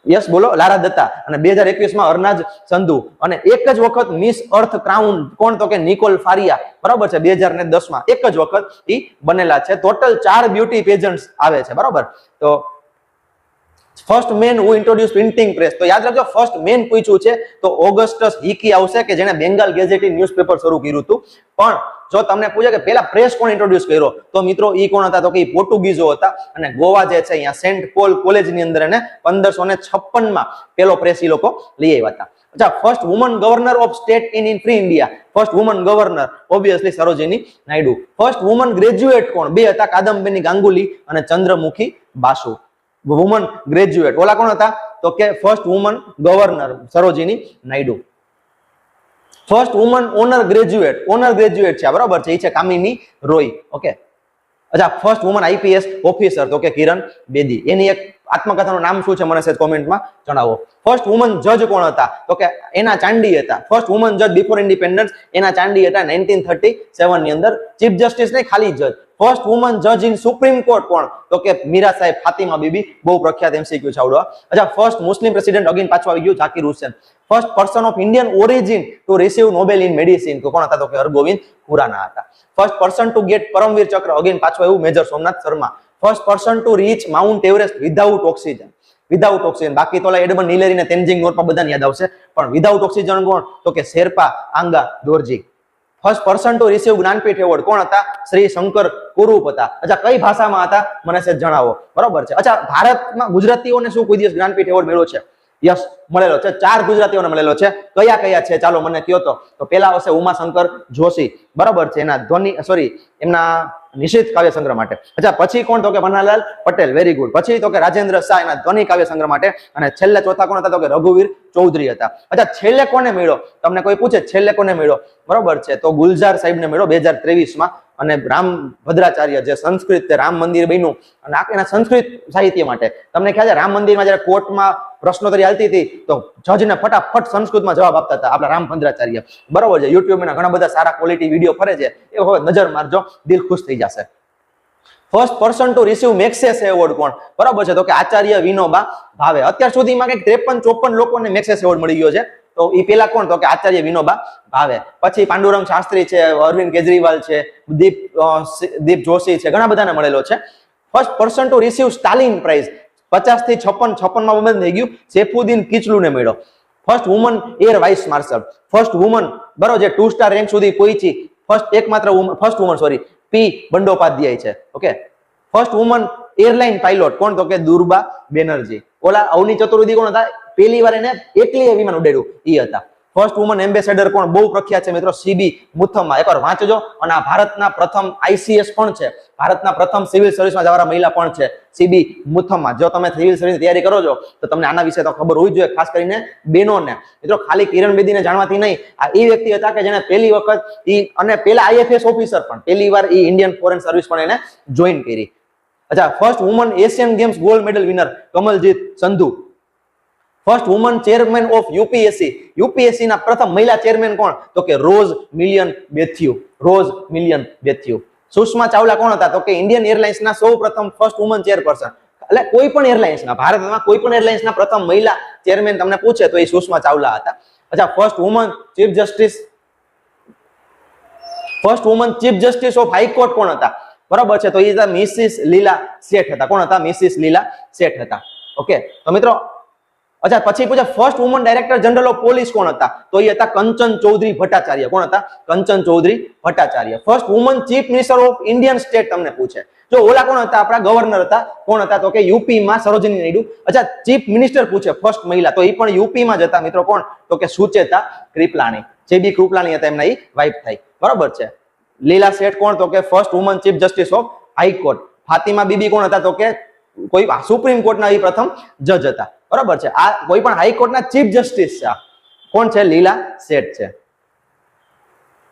યસ બોલો લારા દત્તા, અને 2021માં અર્નાજ સંધુ. અને એક જ વખત મિસ અર્થ ક્રાઉન કોણ? તો કે નિકોલ ફારિયા. બરાબર છે. 2010માં એક જ વખત ઈ બનેલા છે. ટોટલ 4 બ્યુટી પેજન્ટ્સ આવે છે. બરાબર. તો ફર્સ્ટ મેન હુ ઇન્ટ્રોડ્યુસ પ્રિન્ટિંગ પ્રેસ, તો યાદ રાખજો ફર્સ્ટ મેન પૂછ્યું છે તો ઓગસ્ટસ હિકી આવશે કે જેણે બેંગાલ ગેઝેટી ન્યૂઝપેપર શરૂ કર્યું હતું. પણ જો તમને પૂછે કે પહેલા પ્રેસ કોણ ઇન્ટ્રોડ્યુસ કર્યો તો મિત્રો ઈ કોણ હતા તો કે પોર્ટુગીઝો હતા. અને ગોવા જે છે અહીંયા સેન્ટ પોલ કોલેજની અંદર એને 1556 માં પેલો પ્રેસ ઈ લોકો લઈ આવ્યા હતા. અચ્છા, first woman governor of state in free India, first woman governor obviously Sarojini Naidu. First woman graduate કોણ? બે હતા, કાદમ્બિની ગાંગુલી અને ચંદ્રમુખી બાસુ. વુમન ગ્રેજ્યુએટ ઓલા કોણ હતા તો કે first woman governor Sarojini Naidu. First woman honour graduate છે બરાબર છે, એ છે કામિની રોય. ઓકે, અચ્છા, ફર્સ્ટ વુમન આઈપીએસ ઓફિસર તો કે કિરણ બેદી. એની એક આત્મકથાનું નામ શું છે મને સેજ કોમેન્ટમાં જણાવો. ફર્સ્ટ વુમન જજ કોણ હતા તો કે એના ચાંડી હતા. ફર્સ્ટ વુમન જજ બિફોર ઇન્ડિપેન્ડન્સ એના ચાંડી હતા 1937 ની અંદર. ચીફ જસ્ટિસ નહીં, ખાલી જજ. ફર્સ્ટ વુમન જજ ઇન સુપ્રીમ કોર્ટ કોણ તો કે મીરા સાહેબ ફાતિમા બીબી, બહુ પ્રખ્યાત એમસીક્યુ ચાવડવા. અચ્છા, ફર્સ્ટ મુસ્લિમ પ્રેસિડેન્ટ અગેન પાછું આવી ગયું Zakir Hussain. First person of Indian origin to receive Nobel in medicine તો કોણ હતા તો કે હરગોવિંદ ખુરાના હતા. First person to get Param Vir Chakra again પાછું આવ્યું major Somnath Sharma. First person to reach Mount Everest without oxygen. બાકી તો એડમન નિલેરી ને તેન્જિંગ નોર્પા બધાને યાદ આવશે, પણ વિધાઉટ ઓક્સિજન કોણ તો કે Sherpa Anga Dorji. First person to receive Jnanpith award કોણ હતા? શ્રી શંકર કુરુપ હતા. અચ્છા, કઈ ભાષામાં હતા મને સેજ જણાવો બરોબર છે. અચ્છા, ભારતમાં ગુજરાતીઓને શું કોઈ દિવસ જ્ઞાનપીઠ એવોર્ડ મળ્યો છે? યસ, મળેલો છે. 4 ગુજરાતીઓને મળેલો છે. કયા કયા છે ચાલો મને કયો તો પેલા આવશે ઉમાશંકર જોશી બરાબર છે, એના એમના નિશિત કાવ્ય સંગ્રહ માટે. અચ્છા, પછી કોણ તો કે પન્નાલાલ પટેલ, વેરી ગુડ. પછી તો કે રાજેન્દ્ર શાહ એના ધ્વનિ કાવ્ય સંગ્રહ માટે. અને છેલ્લે ચોથા કોણ હતા તો કે રઘુવીર ચૌધરી હતા. અચ્છા, છેલ્લે કોને મળ્યો તમને કોઈ પૂછે છેલ્લે કોને મળ્યો બરોબર છે તો ગુલઝાર સાહેબને મળ્યો 2023 માં. અને રામ ભદ્રાચાર્ય જે સંસ્કૃત રામ મંદિર બન્યું અને એના સંસ્કૃત સાહિત્ય માટે. તમને ખ્યાલ છે રામ મંદિરમાં જયારે કોર્ટમાં પ્રશ્નોત્તરી હાલતી હતી તો જજને ફટાફટ સંસ્કૃતમાં જવાબ આપતા હતા આપણા રામ ભદ્રાચાર્ય બરોબર છે. યુટ્યુબના ઘણા બધા સારા ક્વોલિટી વિડીયો ફરે છે, એ હવે નજર મારજો, દિલ ખુશ થઈ જશે. First person to receive Magsaysay award કોણ બરાબર છે તો કે આચાર્ય વિનોબા ભાવે. અત્યાર સુધીમાં કંઈક 53-54 લોકોને મેક્સેસ એવોર્ડ મળી ગયો છે. તો એ પેલા કોણ તો કે આચાર્ય વિનોબા ભાવે. પછી પાંડુરંગ શાસ્ત્રી છે, અરવિંદ કેજરીવાલ છે, દીપ જોશી છે, ઘણા બધાને મળેલો છે. First person to receive Stalin prize 50 થી 56 માં બંધ થઈ ગયું, સૈફુદ્દીન કિચલુને મળ્યો. First woman air vice marshal, first woman બરોબર જે 2 સ્ટાર રેન્ક સુધી પહોંચી, ફર્સ્ટ વુમન પી બંડોપાધ્યાય છે. Okay, first woman airline pilot કોણ તો કે દુર્બા બેનર્જી. ઓલા અવની ચતુર્વેદી કોણ હતા? પહેલી વાર એને એકલી વિમાન ઉડાડ્યું ઈ હતા. ફર્સ્ટ વુમન એમ્બેસેડર કોણ? બહુ પ્રખ્યાત છે મિત્રો, સીબી મુથમ્મા. એકવાર વાંચજો. અને આ ભારતના પ્રથમ આઈસીએસ પણ છે, ભારતના પ્રથમ સિવિલ સર્વિસમાં જવાના મહિલા પણ છે, સીબી મુથમ્મા. જો તમે સિવિલ સર્વિસની તૈયારી કરો છો તો તમને આના વિશે તો ખબર હોવી જોઈએ, ખાસ કરીને બહેનોને. મિત્રો ખાલી કિરણ બેદીને જાણવાથી નહીં, આ એ વ્યક્તિ હતા કે જેને પહેલી વખત અને પહેલા આઈએફએસ ઓફિસર પણ પહેલી વાર ઇન્ડિયન ફોરેન સર્વિસ પણ એને જોઈન કરી. અચ્છા, first woman Asian games gold medal winner Kamaljit Sandhu. First woman chairman of UPSC ના પ્રથમ મહિલા ચેરમેન કોણ તો કે Rose Millian Bathew. Sushma Chawla કોણ હતા તો કે ઇન્ડિયન એરલાઇન્સના સૌ પ્રથમ ફર્સ્ટ વુમન ચેરપર્સન. એટલે કોઈ પણ એરલાઇન્સના, ભારતમાં કોઈ પણ એરલાઇન્સના પ્રથમ મહિલા ચેરમેન તમને પૂછે તો એ સુષ્મા ચાવલા હતા. અચ્છા, first woman chief justice of high court કોણ હતા બરાબર છે તો એ મિસિસ લીલા શેઠ હતા. કોણ હતા? મિસિસ લીલા શેઠ હતા. ઓકે, તો મિત્રો અચ્છા, પછી પૂછે first woman director general of police કોણ હતા તો એ હતા કંચન ચૌધરી ભટ્ટાચાર્ય. કોણ હતા? Kanchan Chaudhary Bhattacharya. First woman chief minister of Indian state તમને પૂછે. જો ઓલા કોણ હતા? આપણા ગવર્નર હતા. કોણ હતા તો કે યુપીમાં સરોજિની નાયડુ. અચ્છા, ચીફ મિનિસ્ટર પૂછે ફર્સ્ટ મહિલા તો એ પણ યુપીમાં જ હતા મિત્રો. કોણ તો કે સુચેતા કૃપલાણી. જેબી કૃપલાણી હતા, એમના એ વાઇફ થઈ બરાબર છે. લીલા શેઠ કોણ તો કે first woman chief justice of high court. Fatima Bibi કોણ હતા તો કે કોઈ સુપ્રીમ કોર્ટના એ પ્રથમ જજ હતા બરાબર છે. આ કોઈ પણ હાઈકોર્ટના ચીફ જસ્ટિસ છે. કોણ છે? લીલા શેઠ છે.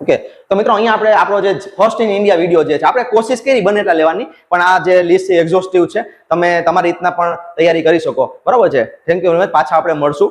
ઓકે, તો મિત્રો અહીંયા આપણે આપણો જે ફર્સ્ટ ઇન ઇન્ડિયા વિડીયો જે છે આપણે કોશિશ કરી બને એટલા લેવાની, પણ આ જે લિસ્ટ એક્ઝોસ્ટિવ છે, તમે તમારી રીતના પણ તૈયારી કરી શકો બરાબર છે. Thank you very much. પાછા આપણે મળશું.